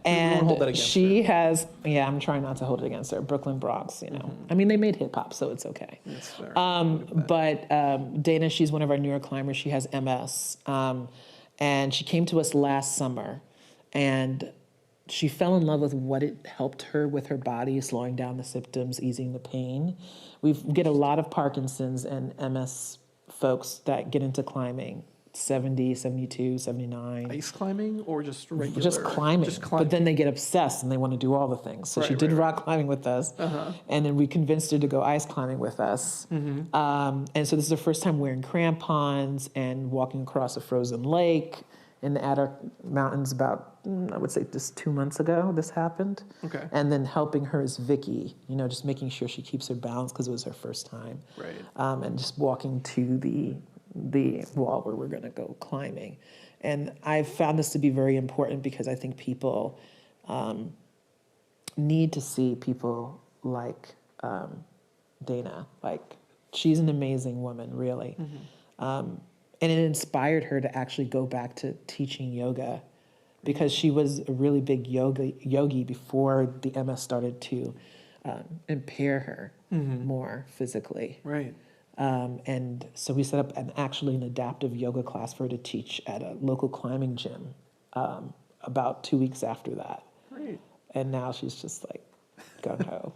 And hold that against she has, I'm trying not to hold it against her, Brooklyn Bronx, I mean, they made hip hop, so it's okay. That's fair. But Dana, she's one of our newer climbers. She has MS. And she came to us last summer. And she fell in love with what it helped her with her body, slowing down the symptoms, easing the pain. We get a lot of Parkinson's and MS folks that get into climbing, 70, 72, 79. Ice climbing or just regular? Just climbing. Just climbing. But then they get obsessed and they want to do all the things. So she did rock climbing with us. And then we convinced her to go ice climbing with us. And so this is her first time wearing crampons and walking across a frozen lake in the Attic Mountains about, I would say just 2 months ago this happened. Okay. And then helping her is Vicky, just making sure she keeps her balance because it was her first time. Right. And just walking to the wall where we're gonna go climbing. And I've found this to be very important because I think people need to see people like Dana. Like, she's an amazing woman, really. And it inspired her to actually go back to teaching yoga because she was a really big yogi before the MS started to impair her more physically. Right. And so we set up an adaptive yoga class for her to teach at a local climbing gym about 2 weeks after that. Great. And now she's just like gung-ho.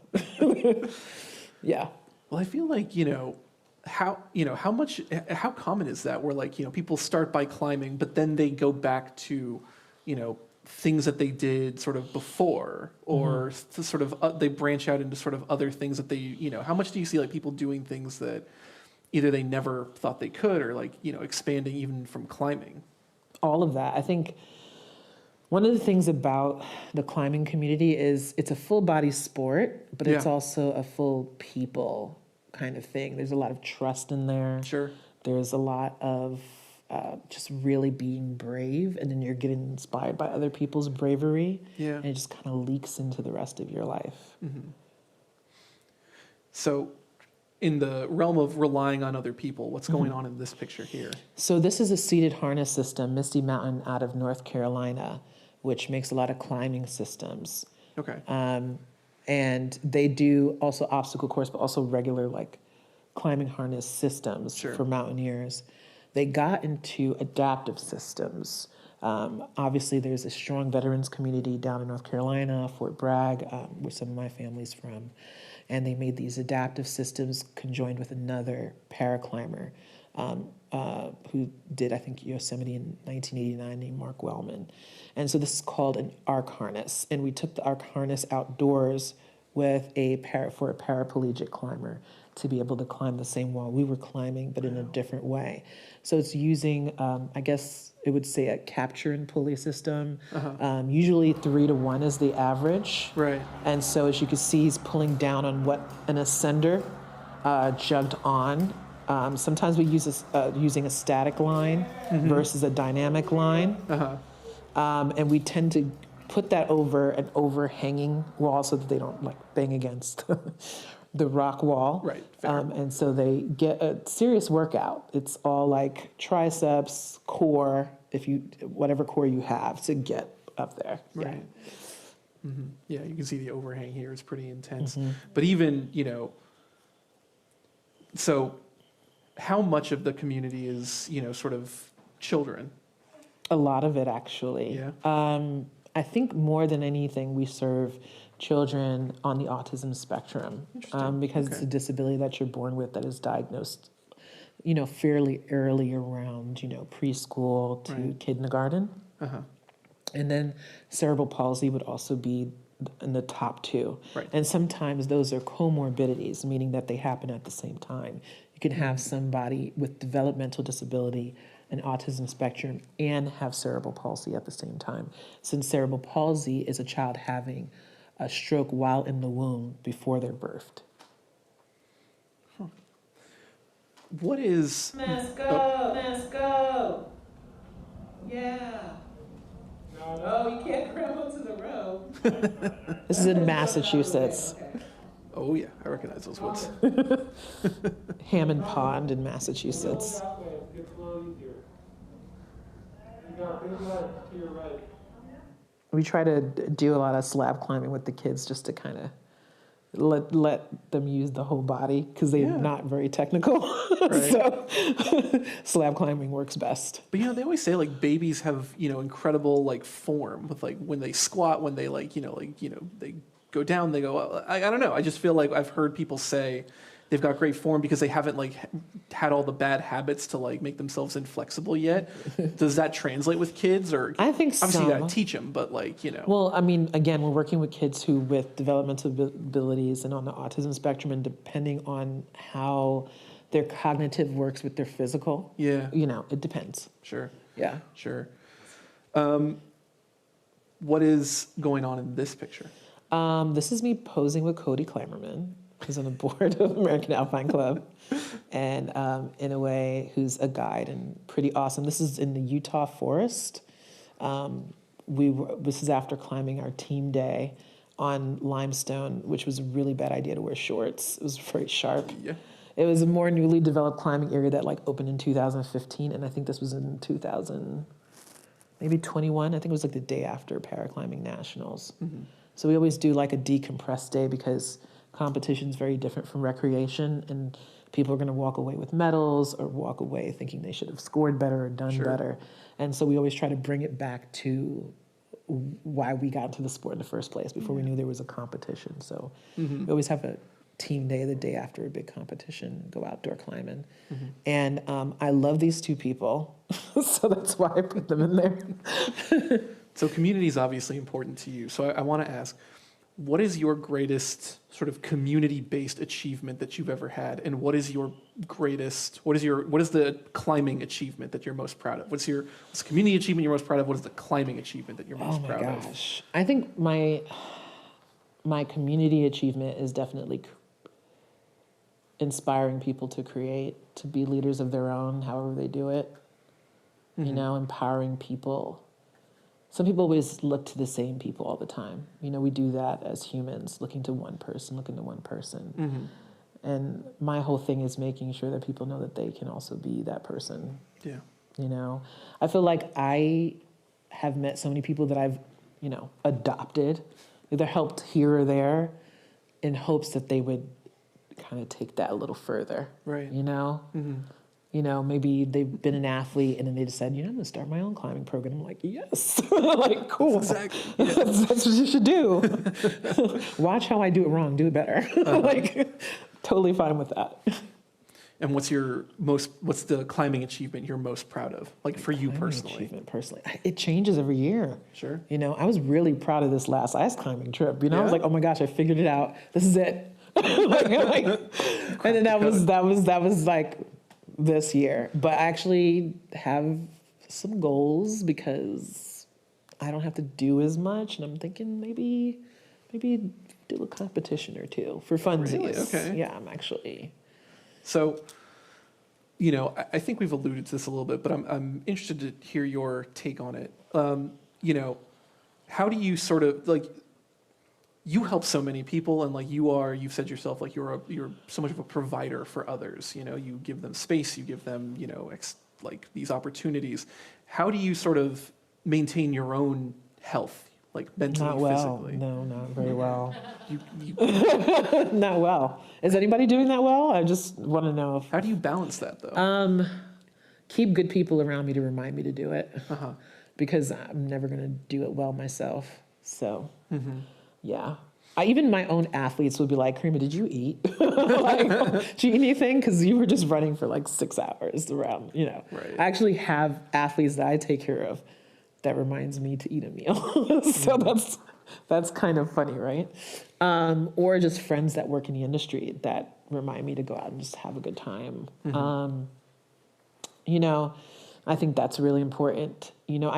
Yeah. Well, I feel like, how common is that where people start by climbing, but then they go back to, things that they did sort of before, or sort of they branch out into sort of other things that they, how much do you see people doing things that either they never thought they could or expanding even from climbing? All of that. I think one of the things about the climbing community is it's a full body sport, but it's also a full people kind of thing. There's a lot of trust in there. Sure. There's a lot of just really being brave, and then you're getting inspired by other people's bravery. Yeah. And it just kind of leaks into the rest of your life. So in the realm of relying on other people, what's going on in this picture here? So this is a seated harness system, Misty Mountain out of North Carolina, which makes a lot of climbing systems. Okay. And they do also obstacle course, but also regular climbing harness systems for mountaineers. They got into adaptive systems. Obviously, there's a strong veterans community down in North Carolina, Fort Bragg, where some of my family's from. And they made these adaptive systems conjoined with another paraclimber who did, I think, Yosemite in 1989 named Mark Wellman. And so this is called an arc harness. And we took the arc harness outdoors with for a paraplegic climber to be able to climb the same wall we were climbing, but in a different way. So it's using, I guess it would say a capture and pulley system. Usually 3 to 1 is the average. Right. And so as you can see, he's pulling down on what an ascender jumped on. Sometimes we use using a static line versus a dynamic line. And we tend to put that over an overhanging wall so that they don't bang against the rock wall. Right. Fair. And so they get a serious workout. It's all triceps, core, whatever core you have to get up there. Right. Yeah, you can see the overhang here is pretty intense. But even, so how much of the community is, sort of children? A lot of it, actually. Yeah. I think more than anything, we serve children on the autism spectrum because it's a disability that you're born with that is diagnosed, fairly early around, preschool to kindergarten. And then cerebral palsy would also be in the top two. Right. And sometimes those are comorbidities, meaning that they happen at the same time. You can have somebody with developmental disability and autism spectrum and have cerebral palsy at the same time. Since cerebral palsy is a child having a stroke while in the womb before they're birthed. What is... Let's go, let's go. Yeah. No, you can't cram onto the road. This is in Massachusetts. Oh yeah, I recognize those woods. Hammond Pond in Massachusetts. We try to do a lot of slab climbing with the kids just to kind of let them use the whole body because they're not very technical. So slab climbing works best. But they always say like babies have incredible like form with like when they squat, when they they go down, they go. I don't know. I just feel like I've heard people say they've got great form because they haven't like had all the bad habits to like make themselves inflexible yet. Does that translate with kids, or I think obviously you some. gotta teach them, but like Well, I mean, again, we're working with kids who with developmental abilities and on the autism spectrum, and depending on how their cognitive works with their physical, it depends. Sure. Yeah. Sure. What is going on in this picture? This is me posing with Cody Klammerman, who's on the board of American Alpine Club, and in a way, who's a guide and pretty awesome. This is in the Utah forest. This is after climbing our team day on limestone, which was a really bad idea to wear shorts. It was very sharp. Yeah. It was a more newly developed climbing area that like opened in 2015, and I think this was in 2000, maybe 21. I think it was like the day after Paraclimbing Nationals. Mm-hmm. So we always do like a decompressed day because competition is very different from recreation, and people are going to walk away with medals or walk away thinking they should have scored better or done better. And so we always try to bring it back to why we got into the sport in the first place before we knew there was a competition. So we always have a team day the day after a big competition, go outdoor climbing. And I love these two people, so that's why I put them in there. So community is obviously important to you. So I want to ask, what is your greatest sort of community-based achievement that you've ever had, and what is the climbing achievement that you're most proud of? What's the community achievement you're most proud of? What is the climbing achievement that you're most proud of? Oh my gosh, I think my community achievement is definitely inspiring people to create, to be leaders of their own, however they do it. Empowering people. Some people always look to the same people all the time. We do that as humans, looking to one person. And my whole thing is making sure that people know that they can also be that person. Yeah. I feel like I have met so many people that I've, adopted, either helped here or there, in hopes that they would kind of take that a little further. Right. Maybe they've been an athlete and then they decide, I'm going to start my own climbing program. I'm like, yes, like, cool. Exactly. Yeah. That's what you should do. Watch how I do it wrong, do it better. Like, totally fine with that. And what's the climbing achievement you're most proud of? Like for you personally? It changes every year. Sure. I was really proud of this last ice climbing trip. I was like, oh my gosh, I figured it out. This is it. And then that was like this year. But I actually have some goals because I don't have to do as much, and I'm thinking maybe do a competition or two for funsies. Really? Okay. Yeah, I'm actually. So, I think we've alluded to this a little bit, but I'm interested to hear your take on it. How do you sort of like? You help so many people, and like you've said yourself, like you're so much of a provider for others. You give them space, you give them like these opportunities. How do you sort of maintain your own health, like mentally, not well. physically? No, not very well. You Not well. Is anybody doing that well? I just want to know if. How do you balance that though? Keep good people around me to remind me to do it, because I'm never going to do it well myself. So. Yeah. Even my own athletes would be like, Kareemah, did you eat? Like, did you eat anything? Because you were just running for like 6 hours around, Right. I actually have athletes that I take care of that reminds me to eat a meal. So That's kind of funny, right? Or just friends that work in the industry that remind me to go out and just have a good time. You know, I think that's really important. You know,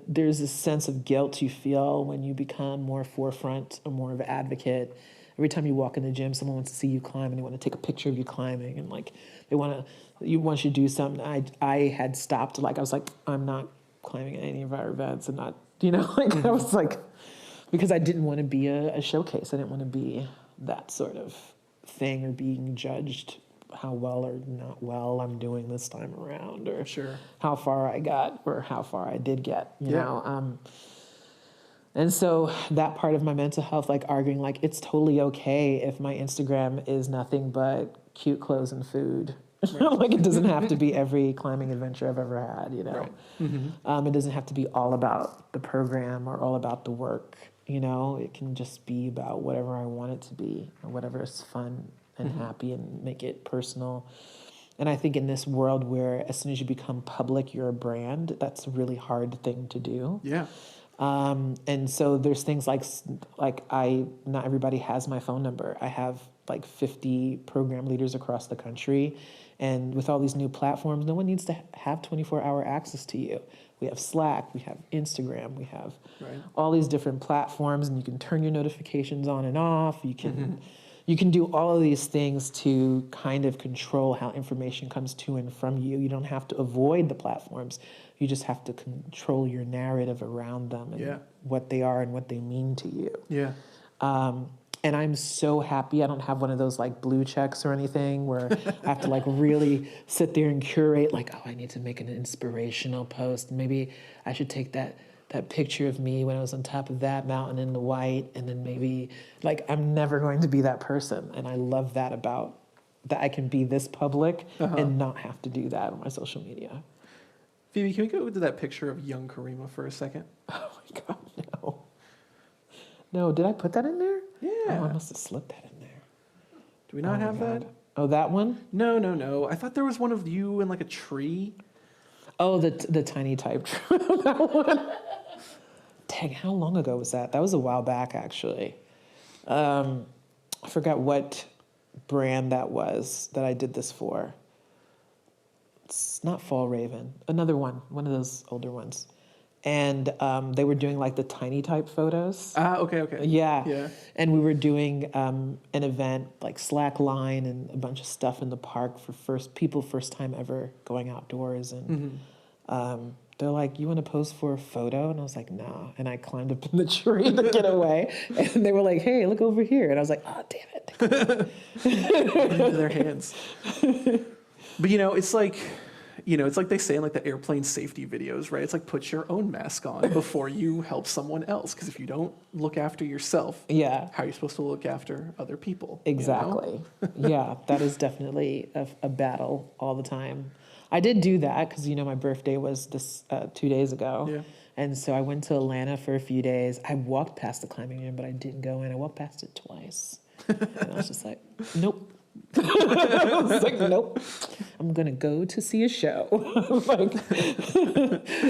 there's this sense of guilt you feel when you become more forefront or more of an advocate. Every time you walk in the gym, someone wants to see you climb and they want to take a picture of you climbing, and like they want you to do something. I had stopped, like I was like, I'm not climbing at any of our events, and not, you know, like I was like, because I didn't want to be a showcase. I didn't want to be that sort of thing or being judged how well or not well I'm doing this time around, or how far I got or how far I did get, you know. And so that part of my mental health, like arguing, like it's totally okay if my Instagram is nothing but cute clothes and food. Like it doesn't have to be every climbing adventure I've ever had, you know. It doesn't have to be all about the program or all about the work, you know. It can just be about whatever I want it to be, or whatever is fun and happy, and make it personal. And I think in this world where as soon as you become public, you're a brand, that's a really hard thing to do. And so there's things like not everybody has my phone number. I have like 50 program leaders across the country. And with all these new platforms, no one needs to have 24-hour access to you. We have Slack, we have Instagram, we have all these different platforms, and you can turn your notifications on and off. You can do all of these things to kind of control how information comes to and from you. You don't have to avoid the platforms. You just have to control your narrative around them and what they are and what they mean to you. And I'm so happy I don't have one of those like blue checks or anything where I have to like really sit there and curate, like, oh, I need to make an inspirational post. Maybe I should take that picture of me when I was on top of that mountain in the white, and then maybe, like, I'm never going to be that person. And I love that about that I can be this public and not have to do that on my social media. Phoebe, can we go to that picture of young Kareemah for a second? Oh my God, no. No, did I put that in there? Yeah. Oh, I must have slipped that in there. Do we not have that? Oh, that one? No. I thought there was one of you in like a tree. Oh, the tiny type. That one. Dang, how long ago was that? That was a while back, actually. I forgot what brand that was that I did this for. It's not Fall Raven. Another one of those older ones. And they were doing like the tiny type photos. Okay. Yeah. And we were doing an event like slack line and a bunch of stuff in the park for first time ever going outdoors. And they're like, you want to pose for a photo? And I was like, nah. And I climbed up in the tree to get away. And they were like, hey, look over here. And I was like, oh, damn it. Into their hands. But it's like they say in like the airplane safety videos, right? It's like put your own mask on before you help someone else. Because if you don't look after yourself, how are you supposed to look after other people? Exactly. Yeah, that is definitely a battle all the time. I did do that because, my birthday was this 2 days ago. Yeah. And so I went to Atlanta for a few days. I walked past the climbing gym, but I didn't go in. I walked past it twice. And I was just like, nope. I was like, nope. I'm going to go to see a show.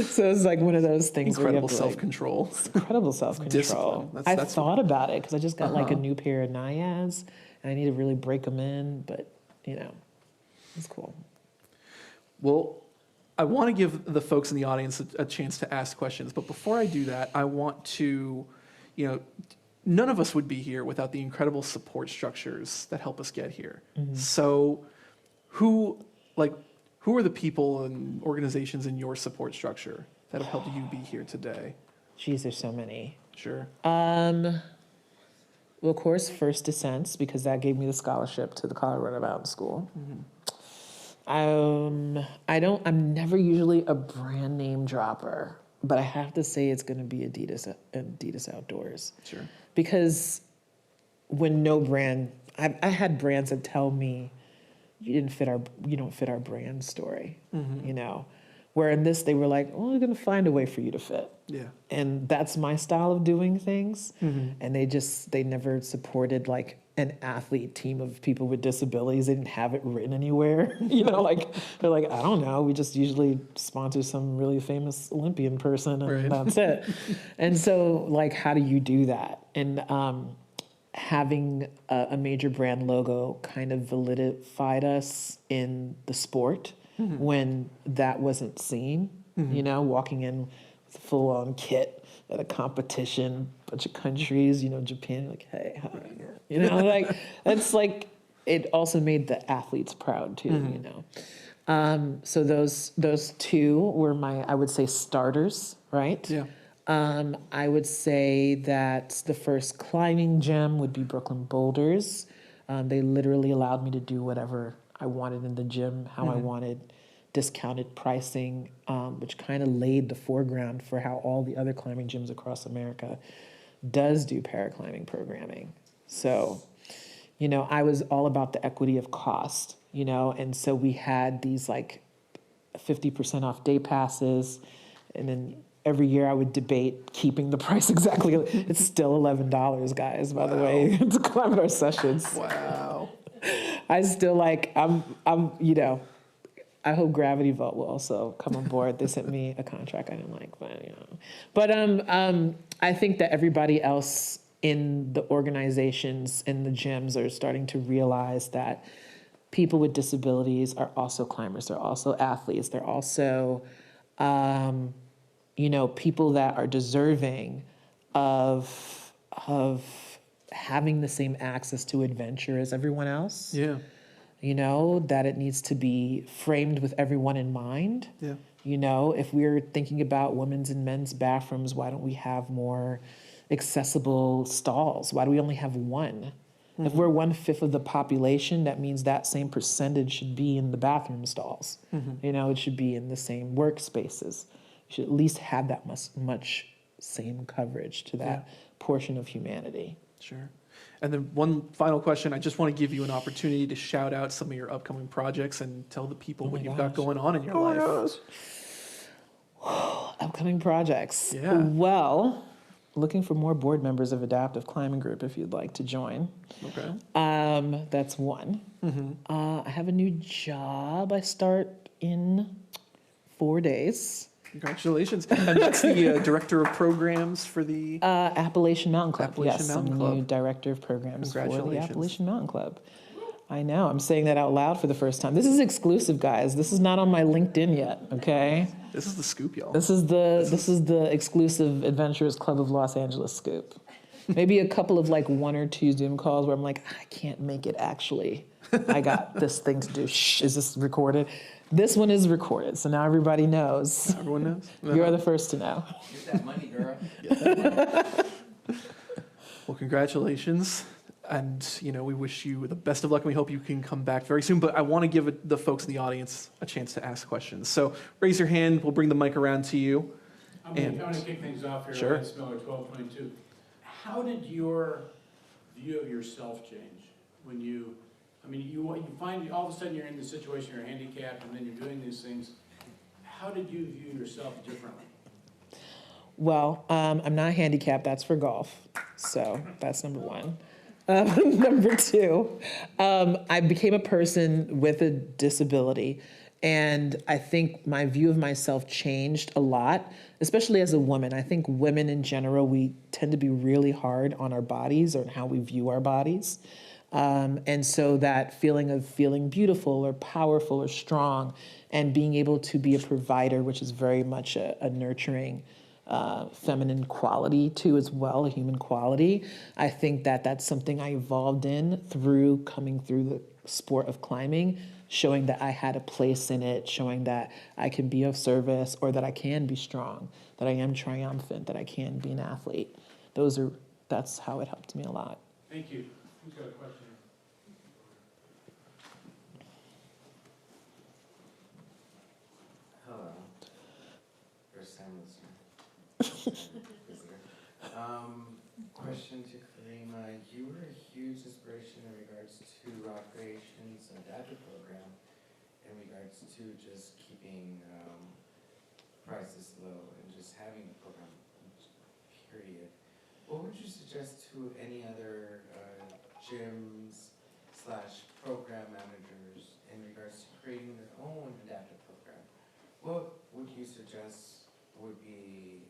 So it's like one of those things. Incredible self-control. Incredible self-control. I thought about it because I just got like a new pair of Naiads and I need to really break them in, but it's cool. Well, I want to give the folks in the audience a chance to ask questions, but before I do that, I want to, none of us would be here without the incredible support structures that help us get here. So who are the people and organizations in your support structure that have helped you be here today? Geez, there's so many. Sure. Well, of course, First Descents, because that gave me the scholarship to the Colorado Mountain School. I'm never usually a brand name dropper, but I have to say it's going to be Adidas Outdoors. Sure. Because when no brand, I had brands that tell me you don't fit our brand story, Where in this, they were like, well, we're going to find a way for you to fit. Yeah. And that's my style of doing things. And they never supported like an athlete team of people with disabilities. They didn't have it written anywhere. Like they're like, I don't know. We just usually sponsor some really famous Olympian person and that's it. And so like, how do you do that? And having a major brand logo kind of validified us in the sport when that wasn't seen, walking in with a full-on kit at a competition, bunch of countries, Japan, like, hey, how, like, it's like, it also made the athletes proud too, So those two were I would say starters, right? Yeah. I would say that the first climbing gym would be Brooklyn Boulders. They literally allowed me to do whatever I wanted in the gym, how I wanted, discounted pricing, which kind of laid the foreground for how all the other climbing gyms across America does do paraclimbing programming. So, I was all about the equity of cost, and so we had these like 50% off day passes, and then every year I would debate keeping the price exactly. It's still $11, guys, by the way, to climb at our sessions. Wow. I still like, I hope Gravity Vault will also come on board. They sent me a contract I didn't like, but I think that everybody else in the organizations, in the gyms, are starting to realize that people with disabilities are also climbers. They're also athletes. They're also, people that are deserving of having the same access to adventure as everyone else. Yeah. That it needs to be framed with everyone in mind. Yeah. If we're thinking about women's and men's bathrooms, why don't we have more accessible stalls? Why do we only have one? If we're 1/5 of the population, that means that same percentage should be in the bathroom stalls. It should be in the same workspaces. You should at least have that much same coverage to that portion of humanity. Sure. And then one final question. I just want to give you an opportunity to shout out some of your upcoming projects and tell the people what you've got going on in your life. Upcoming projects. Yeah. Well, looking for more board members of Adaptive Climbing Group if you'd like to join. Okay. That's one. I have a new job. I start in 4 days. Congratulations. And that's the director of programs for the... Appalachian Mountain Club. Appalachian Mountain I'm Club. the new director of programs for the Congratulations. Appalachian Mountain Club. I know. I'm saying that out loud for the first time. This is exclusive, guys. This is not on my LinkedIn yet. Okay. This is the scoop, y'all. This is the exclusive Adventurers Club of Los Angeles scoop. Maybe a couple of like 1 or 2 Zoom calls where I'm like, I can't make it actually. I got this thing to do. Shh, is this recorded? This one is recorded, so now everybody knows. Everyone knows? You're the first to know. Get that money, girl. Well, congratulations. And, we wish you the best of luck, and we hope you can come back very soon. But I want to give the folks in the audience a chance to ask questions. So raise your hand. We'll bring the mic around to you. I'm going to kick things off here. Sure. Lance Miller, 1222. How did your view of yourself change when you find all of a sudden you're in the situation, you're handicapped, and then you're doing these things. How did you view yourself differently? Well, I'm not handicapped. That's for golf. So that's number one. Number two, I became a person with a disability. And I think my view of myself changed a lot, especially as a woman. I think women in general, we tend to be really hard on our bodies or how we view our bodies. And so that feeling of feeling beautiful or powerful or strong and being able to be a provider, which is very much a nurturing feminine quality too as well, a human quality. I think that that's something I evolved in through coming through the sport of climbing, showing that I had a place in it, showing that I can be of service or that I can be strong, that I am triumphant, that I can be an athlete. That's how it helped me a lot. Thank you. Who's got a question? Hello. First time listener. Question to Kareemah. You were a huge inspiration in regards to Recreation's adaptive program, in regards to just keeping slow and just having a program, period. What would you suggest to any other gyms / program managers in regards to creating their own adaptive program? What would you suggest would be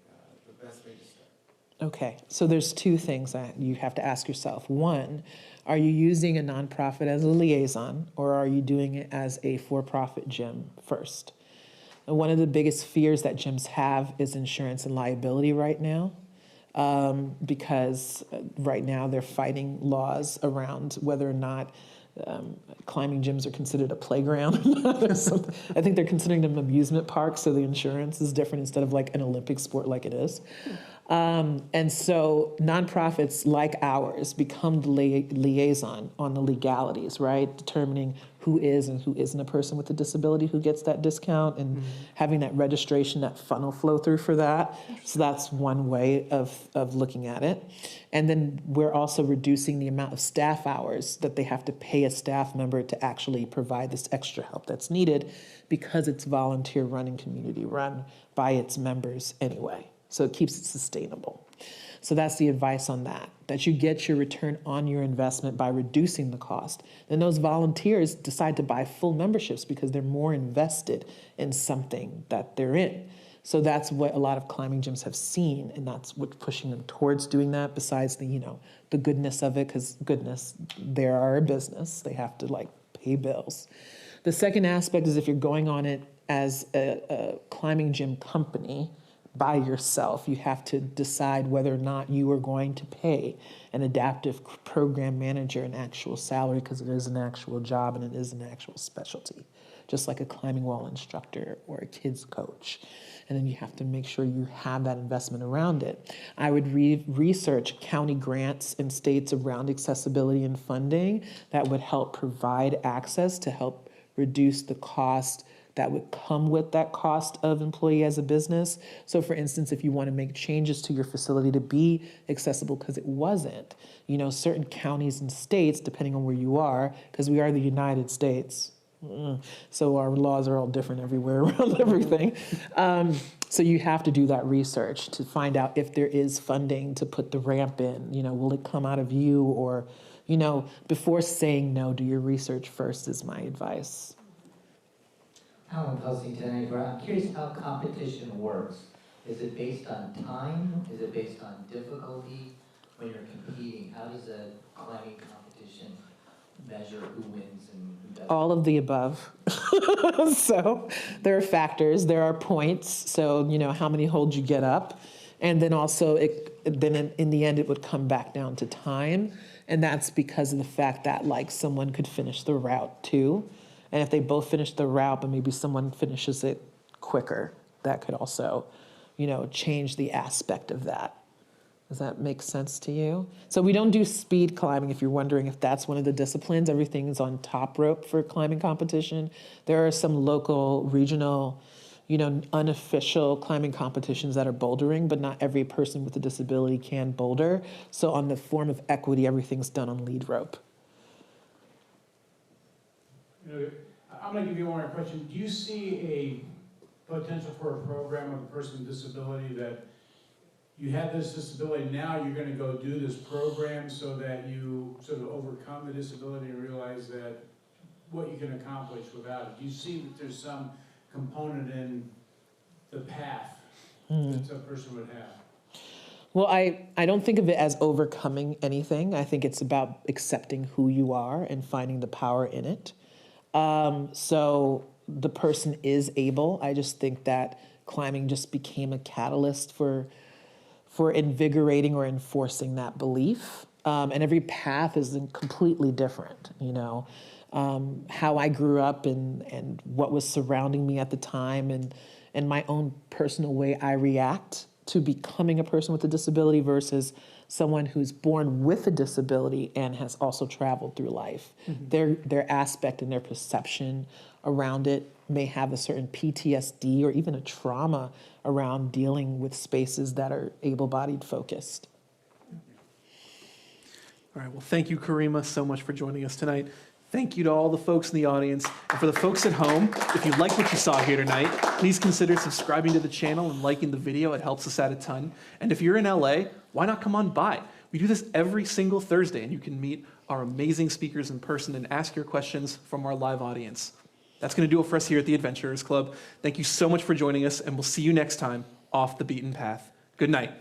the best way to start? Okay, so there's two things that you have to ask yourself. One, are you using a nonprofit as a liaison, or are you doing it as a for-profit gym first? And one of the biggest fears that gyms have is insurance and liability right now, because right now they're fighting laws around whether or not climbing gyms are considered a playground. I think they're considering them amusement parks, so the insurance is different instead of like an Olympic sport like it is. And so nonprofits like ours become the liaison on the legalities, right? Determining who is and who isn't a person with a disability who gets that discount, and having that registration, that funnel flow through for that. So that's one way of looking at it. And then we're also reducing the amount of staff hours that they have to pay a staff member to actually provide this extra help that's needed, because it's volunteer run and community run by its members anyway. So it keeps it sustainable. So that's the advice on that you get your return on your investment by reducing the cost. Then those volunteers decide to buy full memberships because they're more invested in something that they're in. So that's what a lot of climbing gyms have seen, and that's what's pushing them towards doing that, besides the goodness of it, because goodness, they are a business. They have to pay bills. The second aspect is if you're going on it as a climbing gym company, by yourself, you have to decide whether or not you are going to pay an adaptive program manager an actual salary, because it is an actual job and it is an actual specialty, just like a climbing wall instructor or a kids coach. And then you have to make sure you have that investment around it. I would research county grants in states around accessibility and funding that would help provide access to help reduce the cost that would come with that cost of employee as a business. So for instance, if you want to make changes to your facility to be accessible because it wasn't, certain counties and states, depending on where you are, because we are the United States, so our laws are all different everywhere around everything. So you have to do that research to find out if there is funding to put the ramp in. Will it come out of you, or, before saying no, do your research first is my advice. Alan Pelsington, I'm curious how competition works. Is it based on time? Is it based on difficulty? When you're competing, how does a climbing competition measure who wins and who doesn't? All of the above. So there are factors, there are points. So, how many holds you get up. And then also, in the end, it would come back down to time. And that's because of the fact that someone could finish the route too. And if they both finish the route, but maybe someone finishes it quicker, that could also, change the aspect of that. Does that make sense to you? So we don't do speed climbing, if you're wondering if that's one of the disciplines. Everything is on top rope for climbing competition. There are some local, regional, unofficial climbing competitions that are bouldering, but not every person with a disability can boulder. So on the form of equity, everything's done on lead rope. I'm going to give you one more question. Do you see a potential for a program with a person with disability that you have this disability, now you're going to go do this program so that you sort of overcome the disability and realize that what you can accomplish without it? Do you see that there's some component in the path that a person would have? Well, I don't think of it as overcoming anything. I think it's about accepting who you are and finding the power in it. So the person is able. I just think that climbing just became a catalyst for invigorating or enforcing that belief. And every path is completely different, how I grew up and what was surrounding me at the time, and my own personal way I react to becoming a person with a disability versus someone who's born with a disability and has also traveled through life. Mm-hmm. Their aspect and their perception around it may have a certain PTSD or even a trauma around dealing with spaces that are able-bodied focused. All right, well, thank you, Kareemah, so much for joining us tonight. Thank you to all the folks in the audience. And for the folks at home, if you like what you saw here tonight, please consider subscribing to the channel and liking the video. It helps us out a ton. And if you're in LA, why not come on by? We do this every single Thursday, and you can meet our amazing speakers in person and ask your questions from our live audience. That's going to do it for us here at the Adventurers Club. Thank you so much for joining us, and we'll see you next time off the beaten path. Good night.